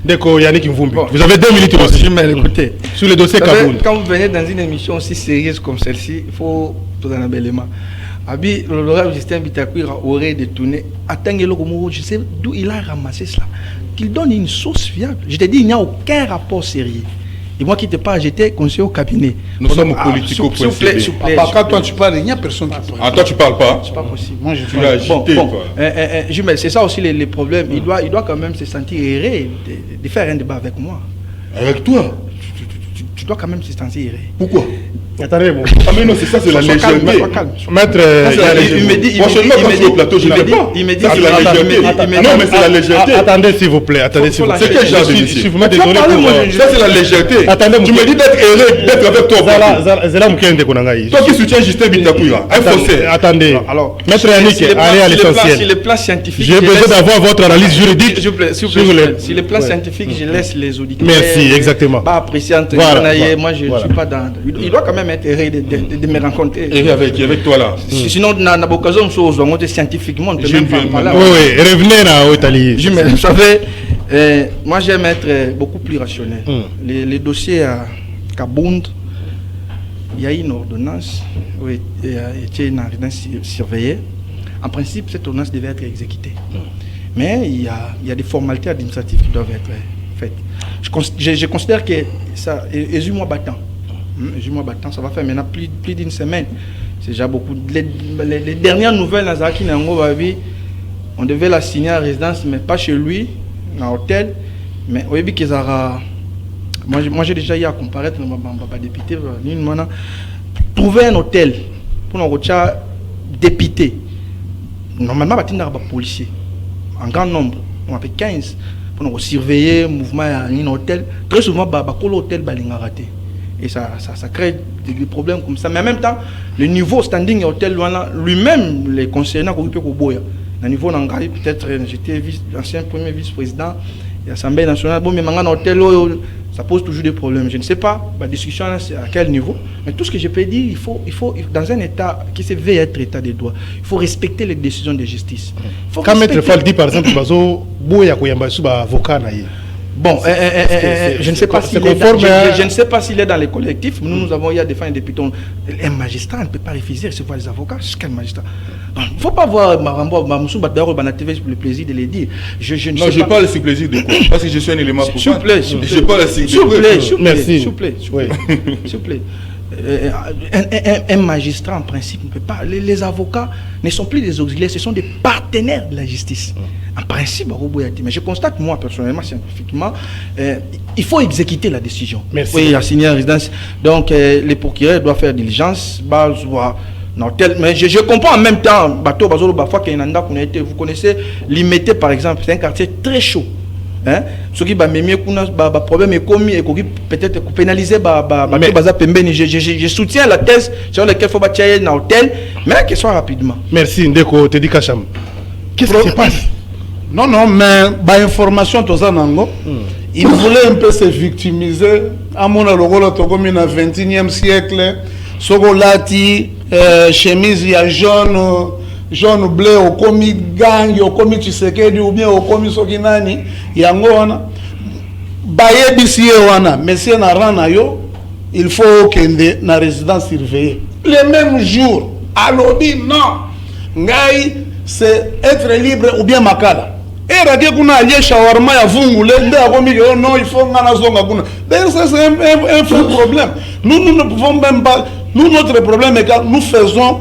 Deko Yannick Mvumbi, vous avez 2 minutes aussi. Écoutez, sur le dossier Kabound. Quand vous venez dans une émission aussi sérieuse comme celle-ci, il faut tout un élément. Abi, l'honorable Justin Bitakwira aurait détourné. Attendez-le, je sais d'où il a ramassé cela. Qu'il donne une source fiable. Je te dis, il n'y a aucun rapport sérieux. Et moi qui te parle, j'étais conseiller au cabinet. Nous sommes politico. S'il vous plaît. Quand toi tu parles, il n'y a personne qui parle. Ah, toi tu parles pas. C'est pas possible. Moi je Tu l'as agité, Jumel, c'est ça aussi les problèmes. Il doit quand même se sentir erré de faire un débat avec moi. Avec toi? Tu dois quand même se sentir erré. Pourquoi? Attendez, bon. Ah mais non, c'est ça, c'est la légèreté. Maître, il me dit, prochainement quand tu es au plateau, je ne vais pas. Il me dit, ça c'est la légèreté. Non mais c'est la légèreté. Attendez s'il vous plaît, attendez s'il vous plaît. C'est quel genre de Je monsieur? suis vraiment désolé pour ça c'est la légèreté. Attendez, tu me dis d'être erré, d'être avec toi. Zala Mukende Konangaï. Toi qui soutiens Justin Bitakwira, un faussaire. Attendez. Alors, Maître Yannick, allez à l'essentiel. Sur le plan scientifique, j'ai besoin d'avoir votre analyse juridique. S'il vous plaît, sur le plan scientifique, je laisse les auditeurs. Merci, exactement. Pas apprécier entre moi je ne suis pas dans. Il doit quand même être erré de me rencontrer. Et avec toi là. Sinon, dans l'occasion, scientifiquement, on ne peut même pas parler. Oui, revenez là au Italie. Vous savez, moi j'aime être beaucoup plus rationnel. Les dossiers à Kabound, il y a une ordonnance, il y a une ordonnance surveillée. En principe, cette ordonnance devait être exécutée. Mais il y a des formalités administratives qui doivent être faites. Je considère que ça est moi battant. Ça va faire maintenant plus d'une semaine. C'est déjà beaucoup. Les dernières nouvelles, on devait la signer à résidence, mais pas chez lui, dans l'hôtel. Mais au début, moi j'ai déjà eu à comparaître, député, trouver un hôtel pour nous député. Normalement, il y a des policiers en grand nombre, on a fait 15 pour nous surveiller le mouvement à un hôtel. Très souvent, l'hôtel est raté. Et ça crée des problèmes comme ça. Mais en même temps, le niveau standing hôtel lui-même, les concernants qui occupent au Boya. Le niveau d'Angali, peut-être, j'étais ancien premier vice-président de l'Assemblée nationale. Bon, mais maintenant, hôtel, ça pose toujours des problèmes. Je ne sais pas, la discussion c'est à quel niveau. Mais tout ce que je peux dire, il faut dans un État qui se veut être État des droits, il faut respecter les décisions de justice. Quand Maître Fall dit, par exemple, Boya Koyamba Suba avocat, bon, je ne sais pas s'il est dans les collectifs. Nous avons eu à défendre des pitons. Un magistrat ne peut pas refuser de recevoir les avocats. Quel magistrat? Il ne faut pas voir Marambo, Mamoussou, Badaro, Banateve pour le plaisir de les dire. Je parle sur plaisir de quoi? Parce que je suis un élément pour s'il vous plaît, je parle sur s'il vous plaît. Un magistrat, en principe, ne peut pas. Les avocats ne sont plus des auxiliaires, ce sont des partenaires de la justice. En principe, mais je constate, moi, personnellement, scientifiquement, il faut exécuter la décision. Merci. Oui, assigner à résidence. Donc, les procureurs doivent faire diligence. Mais je comprends en même temps, vous connaissez Limité, par exemple, c'est un quartier très chaud. Ce qui problème est commis et peut-être pénaliser je soutiens la thèse sur laquelle il faut bâtir un hôtel, mais que ce soit rapidement. Merci Ndeko Teddy Kacham. Qu'est-ce qui se passe? Non, mais information il voulait un peu se victimiser. À mon avis, au 21e siècle, Sogolati, chemise ya jaune bleu au komi gang au komi Tshisekedi ou bien au komi sokinani yango wana baye bisiye wana monsieur na rana yo il faut kende na résidence surveillée le même jour alobi non ngai c'est être libre ou bien makala et hier ake kuna alie shawarma ya vungule nde akomi que non il faut ngana zonga kuna. D'ailleurs ça c'est un faux problème. Nous ne pouvons même pas, nous notre problème est que nous faisons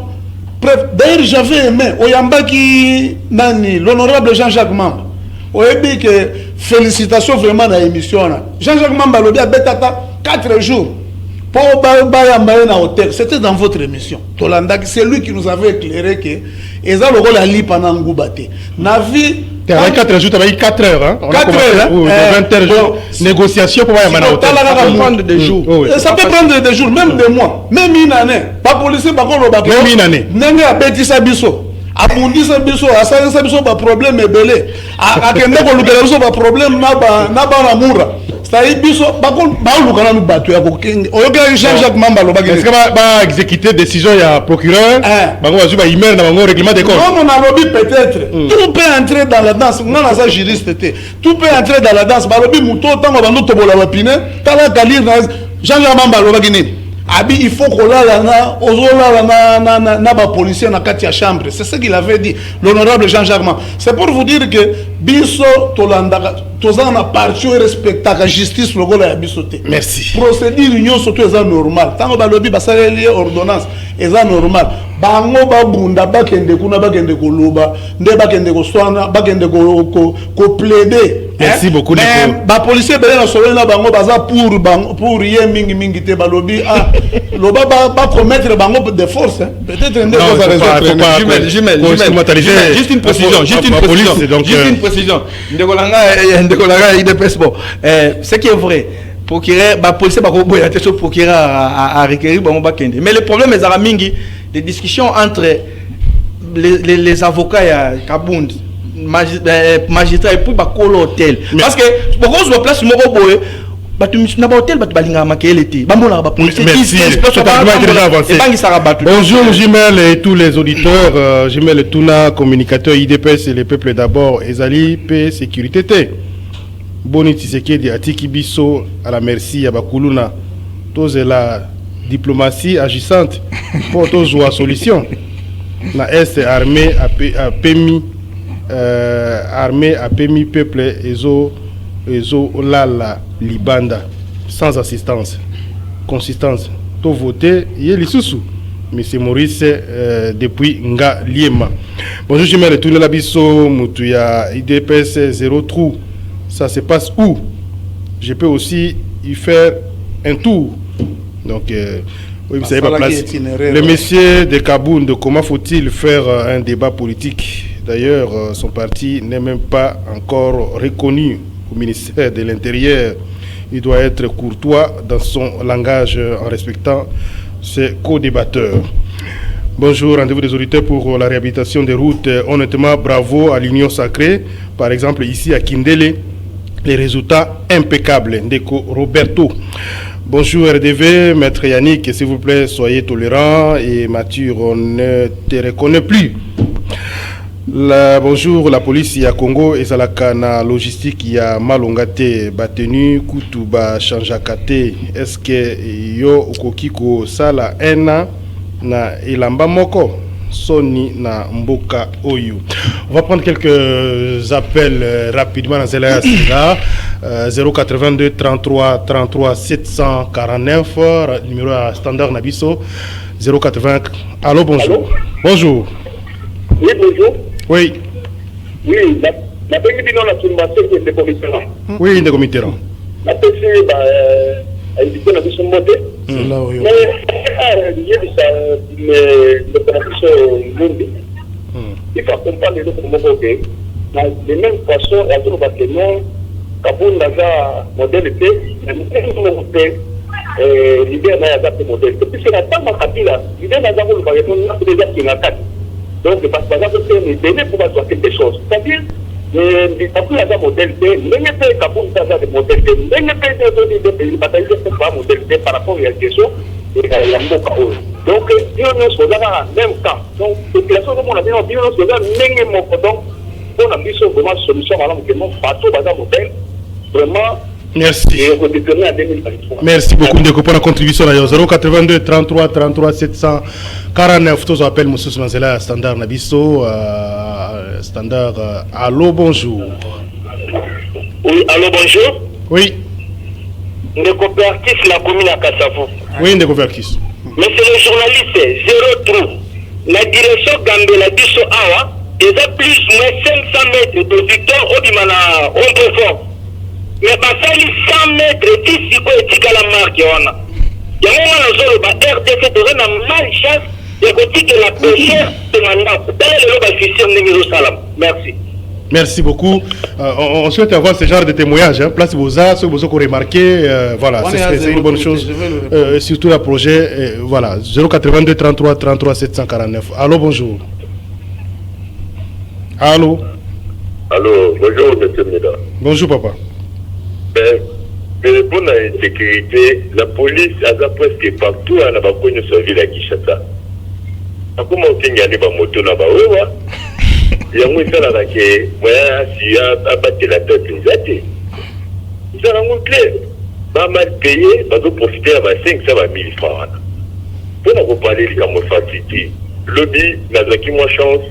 preuve. D'ailleurs j'avais aimé oyambaki nani l'honorable Jean-Jacques Mamba. Oyebi que félicitations vraiment à l'émission. Jean-Jacques Mamba lobi abetata 4 jours. Pour bayamba na hôtel, c'était dans votre émission. Tolanda, c'est lui qui nous avait éclairé que eza logo la li pendant ngubate. Na vie 4 jours, tu as 4 heures hein. 4 heures, 20 heures négociation pour bayamba na hôtel. Ça peut prendre des jours. Ça peut prendre des jours, même des mois, même une année. Pas policier ba ko loba. Même une année. Nenge abetisa biso. Abundisa biso, asalisa biso ba problème ebele. Akende ko lukela biso ba problème na ba mura. C'est-à-dire biso ba ko ba lukana nu batu ya ko kenge. Oyoka Jean-Jacques Mamba loba est-ce que ba exécuter décision ya procureur ba ko ba email na bango règlement de compte. Non, on a lobby peut-être. Tout peut entrer dans la danse. Non, là ça juriste était. Tout peut entrer dans la danse. Ba lobby muto tango ba ndoto bola ba pine. Tala kalir na Jean-Jacques Mamba loba gini. Abi, il faut qu'on na ba policier na kati ya chambre. C'est ce qu'il avait dit, l'honorable Jean-Jacques Mamba. C'est pour vous dire que biso tolanda tozana na parti respecta la justice logo la biso te. Merci. Procédure union surtout est normal. Tango ba lobby ba saleli ordonnance est normal. Bango ba bunda ba kende kuna ba kende ko loba, nde ba kende ko swana, ba kende ko plaider. Merci beaucoup. Mais ba policier belé na solo na bango baza pour yé mingi te ba lobby loba ba commettre bango de force peut-être ndé ko raison juste une précision ndekolanga IDPS bon ce qui est vrai procureur ba policier ba ko boya te so procureur a requérir bango ba kende mais le problème est mingi des discussions entre les avocats ya Kabund magistrat et puis ba kolo hôtel parce que beaucoup sur place moko boye bonjour Jimel et tous les auditeurs. Jimel et Tuna, communicateur IDPS et le peuple d'abord. Ezali, paix, sécurité. Boni Tshisekedi Atiki Biso à la merci à Bakuluna. Tous la diplomatie agissante pour tous la solution. La Est armée a permis peuple Ezo Lala Libanda sans assistance consistance to voter yeli susu monsieur Maurice depuis Nga Liema. Bonjour je me retourne la biso mutu ya IDPS 0 trou, ça se passe où? Je peux aussi y faire un tour donc oui, vous savez pas place le monsieur de Kabound, comment faut-il faire un débat politique? D'ailleurs son parti n'est même pas encore reconnu au ministère de l'Intérieur. Il doit être courtois dans son langage en respectant ses co-débatteurs. Bonjour, rendez-vous des auditeurs pour la réhabilitation des routes. Honnêtement, bravo à l'Union Sacrée. Par exemple, ici à Kindele, les résultats impeccables. Ndeko Roberto. Bonjour RDV, maître Yannick, s'il vous plaît, soyez tolérant et mature, on ne te reconnaît plus. Bonjour, la police ya Congo ezalaka na logistique ya malongate batenu kutuba chanjakate. Est-ce que yo okokiko sala ena na elamba moko soni na mboka oyo? On va prendre quelques appels rapidement dans Zéla 082 33 33 749 numéro standard Nabiso 080. Allô, bonjour. Allô? Bonjour. Oui, bonjour. Oui. Oui, la bénédiction de la sommation qui est des commissaires. Oui, des commissaires. La PC, a indiqué la mission montée. C'est là où il y a. Mais, il y a des commissions monde. Il faut comprendre les autres moments que, de même façon, il y a tout le bâtiment, Kaboun Naza, modèle P, mais nous l'idée n'a pas de modèle. Puisque la table à Kabila, l'idée n'a pas de modèle, on a déjà qui n'a pas. Donc, parce que c'est un délai pour avoir quelque chose. C'est-à-dire, après la modèle D, même si Kaboun a des modèles D, même si les batailles ne sont pas modèle D par rapport à la question, il y a un mot chaos. Donc, il y a un soldat dans le même cas. Donc, la population de mon avis, il y a un soldat même mot. Donc, on a mis sur vraiment solution, madame, que non, partout dans le modèle, vraiment. Merci. Merci beaucoup pour la contribution. 082 33 33 749. Tous appels Moussous Manzela standard Nabiso standard. standard. Allô, bonjour. Oui, allô, bonjour. Oui. Le coopératif, la commune à Kassavou. Oui, de coopératif. Mais c'est le journaliste, zéro trou. La direction Gambela Bisso Awa, ils ont plus ou moins 500 mètres de victoire au Bimana, on peut voir. Mais ça, 100 mètres, 10 secondes, et la marque, il y a un RDC, il y a une malchance, il y a la pêcheur de mandat. Merci. Merci beaucoup. On souhaite avoir ce genre de témoignages. Hein. Place Boza, ceux qui ont remarqué, voilà, c'est une bonne chose. Surtout le projet, voilà, 082 33 33 749. Allô, bonjour. Allô. Allô, bonjour, monsieur Mida. Bonjour, papa. Mais pour la sécurité, la police a presque partout à la Bakogne sur la ville à Kinshasa. Comment on a des motos là-bas? Il y a un peu de temps si à battre la tête, ils ont clair. Pas mal payé, ils vont profiter à 500 000 francs. Pour nous parler de la facilité, lobby, n'a pas moins chance,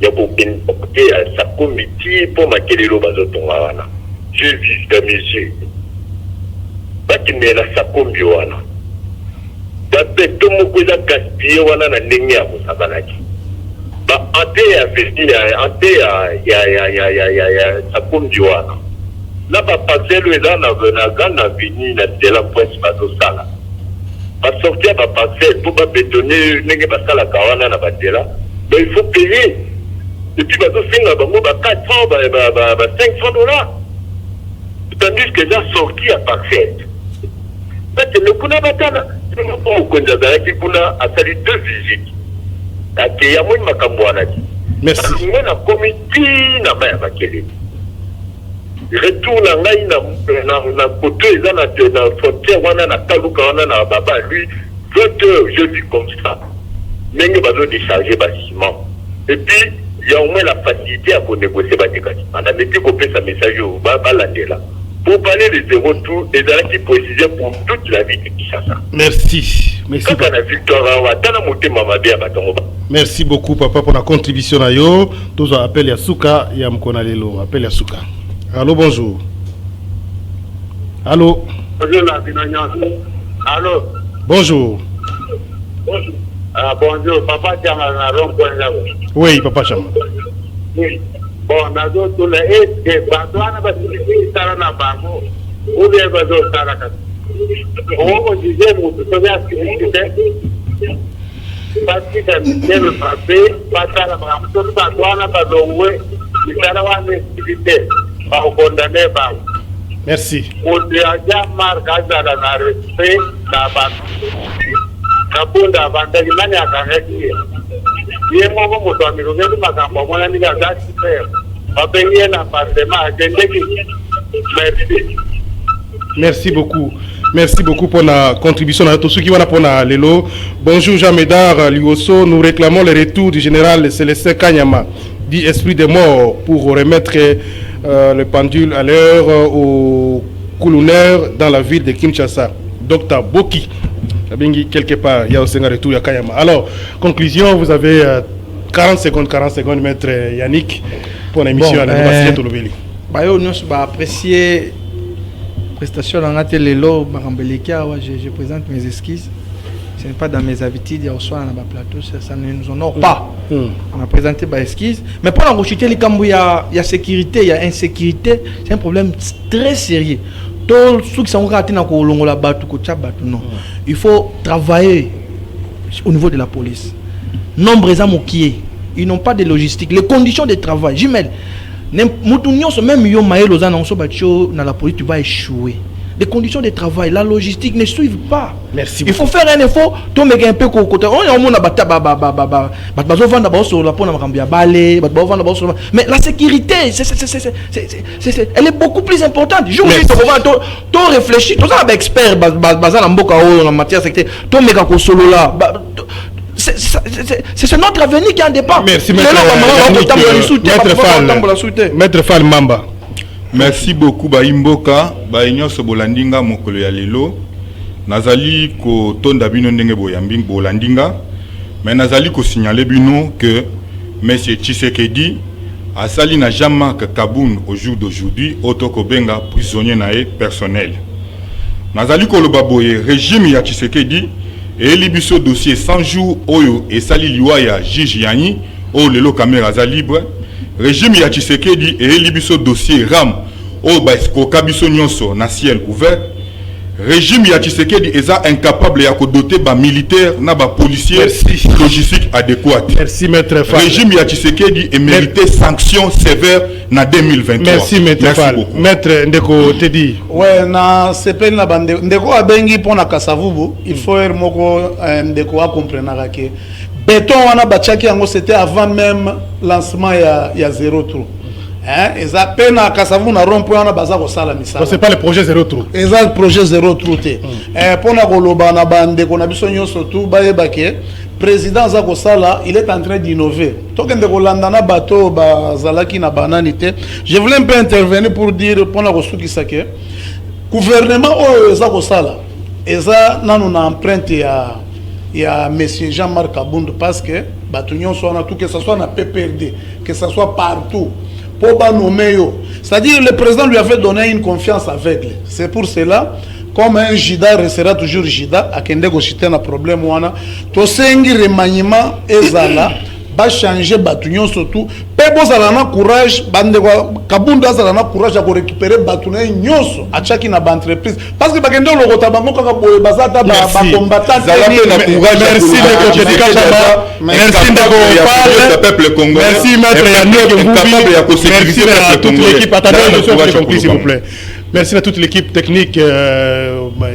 il y a beaucoup de sa comité pour marquer les lobes à d'autres. J'ai vu de mes yeux. Pas qu'il y ait la comité. D'après tout le monde qui a gaspillé, on a un ligne à vous. Bah, ante ya vesti ya sakum diwana na ba parcelle eza na gana vini na tela prince bazosala ba sortir ba parcelle pour ba bétonner ndenge basalaka wana na batela mais il faut payer et puis bazosenga bango ba 400 ba 500 dollars tandis que ça sorti à parcelle parce que kuna batana on konza zaki kuna asali 2 visites. Merci. Retour na côté na frontière wana na kaluka wana na baba lui 20 heures je vis comme ça mais bazo décharger bâtiment et puis il y a au moins la facilité à négocier batikati on a mis qu'on peut sa message au baba landela pour parler de zéro tour et dans qui préciser pour toute la vie de Kinshasa. Merci. Merci. Merci beaucoup, papa, pour la contribution à yo. Tous appel Yasuka et Amkonalelo. Appel Yasuka. Allô, bonjour. Allô. Allô. Bonjour. Bonjour. Bonjour, papa Chama na rond-point là. Oui, papa Chama. Oui. Bon, na d'autres là, et Bandouana va se faire na bango. Ou bien va se faire on disait, vous savez, à ce que parce que c'est le frappé, pas ça, la tout ça, on n'a pas d'oué, il va avoir une activité, pas condamné, pas. Merci. On a déjà marqué dans le respect, dans la Kabunda, Vandali, Mania, Kanaki. Il est mon mot, on est revenu à Kampo, on a mis à Gachi Père. On paye un appartement à Gendeki. Merci. Merci beaucoup. Merci beaucoup pour la contribution à tous ceux qui vont pour la Lelo. Bonjour Jean Médard Liosso. Nous réclamons le retour du général Célestin Kanyama, dit esprit de mort, pour remettre le pendule à l'heure au colonel dans la ville de Kinshasa. Dr Boki. Quelque part, il y a aussi un retour à Kanyama. Alors, conclusion, vous avez 40 secondes, maître Yannick, pour l'émission à la Tolobeli. Nous apprécier prestation dans la télé, je présente mes esquisses. Ce n'est pas dans mes habitudes, il y a aussi un plateau, ça ne nous honore pas. On a présenté mes esquisses. Mais pour la rechuter, il y a sécurité, il y a insécurité, c'est un problème très sérieux. Tous ceux qui sont ratés dans le non. Il faut travailler au niveau de la police. Nombre de ils n'ont pas de logistique. Les conditions de travail, j'imagine. Même dans la police, tu vas échouer. Les conditions de travail, la logistique ne suivent pas. Merci. Il faut faire un effort. Un peu côté. Mais la sécurité, elle est beaucoup plus importante. Je vous dis, tu réfléchis, tu es expert en matière sécurité. C'est notre avenir qui en dépend. Merci, Maître Fall Mamba. Merci beaucoup, Baimboka, Baïnyo Sobolandinga, Mokolo ya Lelo. Nazali ko tonda bino ndenge boyambing bolandinga. Mais nazali ko signaler bino que M. Tshisekedi Asali na Jean-Marc Kaboun au jour d'aujourd'hui, Otokobenga prisonnier nae personnel. Nazali koloba boye régime ya Tshisekedi et libiso dossier 100 jours oyo et sali liwa ya juge yani o lelo caméra za libre. Régime ya Tshisekedi et libiso dossier RAM o ba kabiso nyonso na ciel ouvert. Régime ya Tshisekedi eza incapable ya doter ba militaire na ba policier logistique adéquate. Merci maître Fall. Régime ya Tshisekedi est mérité sanctions sévères na 2023. Merci maître Fall. Maître Ndeko Tedi. Ouais, na CPN na bande Ndeko abengi pona Kasavubu, il faut être moko Ndeko a comprendre que béton wana bachaki yango c'était avant même lancement ya zéro trou. Hein, et ça peine à Kasavu na rond-point na baza ko sala misala. C'est pas le projet zéro trou. Exact, projet zéro trou té. Pona koloba na bande ko na biso nyonso tout ba yebake président za ko sala, il est en train d'innover. Tokende ko landa na bateau ba zalaki na bananité. Je voulais un peu intervenir pour dire pona ko sukisa ke gouvernement o za ko sala. Eza nanu na empreinte ya monsieur Jean-Marc Kabound parce que bato nyonso na tout que ça soit na PPRD, que ça soit partout. C'est-à-dire le président lui avait donné une confiance aveugle. C'est pour cela, comme un JIDA restera toujours JIDA, à Kende Goshite na problème wana, to sengi remaniement ezala, ba changer batunion surtout, pe bozala na courage, bande Kabunda zala na courage à récupérer batunion nyonso, à chaque na entreprise. Parce que bakende lo kota bango kaka boye bazata ba combattant. Merci de merci de peuple congolais. Merci maître Yannick Ngoubi. Merci à toute l'équipe. Attendez, je suis compris s'il vous plaît. Merci à toute l'équipe technique,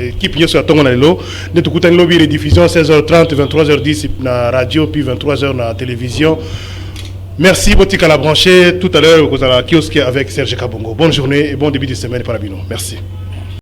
équipe Nyoso à Tongonalelo. De tout côté, lobby rediffusion 16h30, 23h10 na radio, puis 23h na télévision. Merci, Botika la branché. Tout à l'heure, vous avez la kiosque avec Serge Kabongo. Bonne journée et bon début de semaine, Parabino. Merci.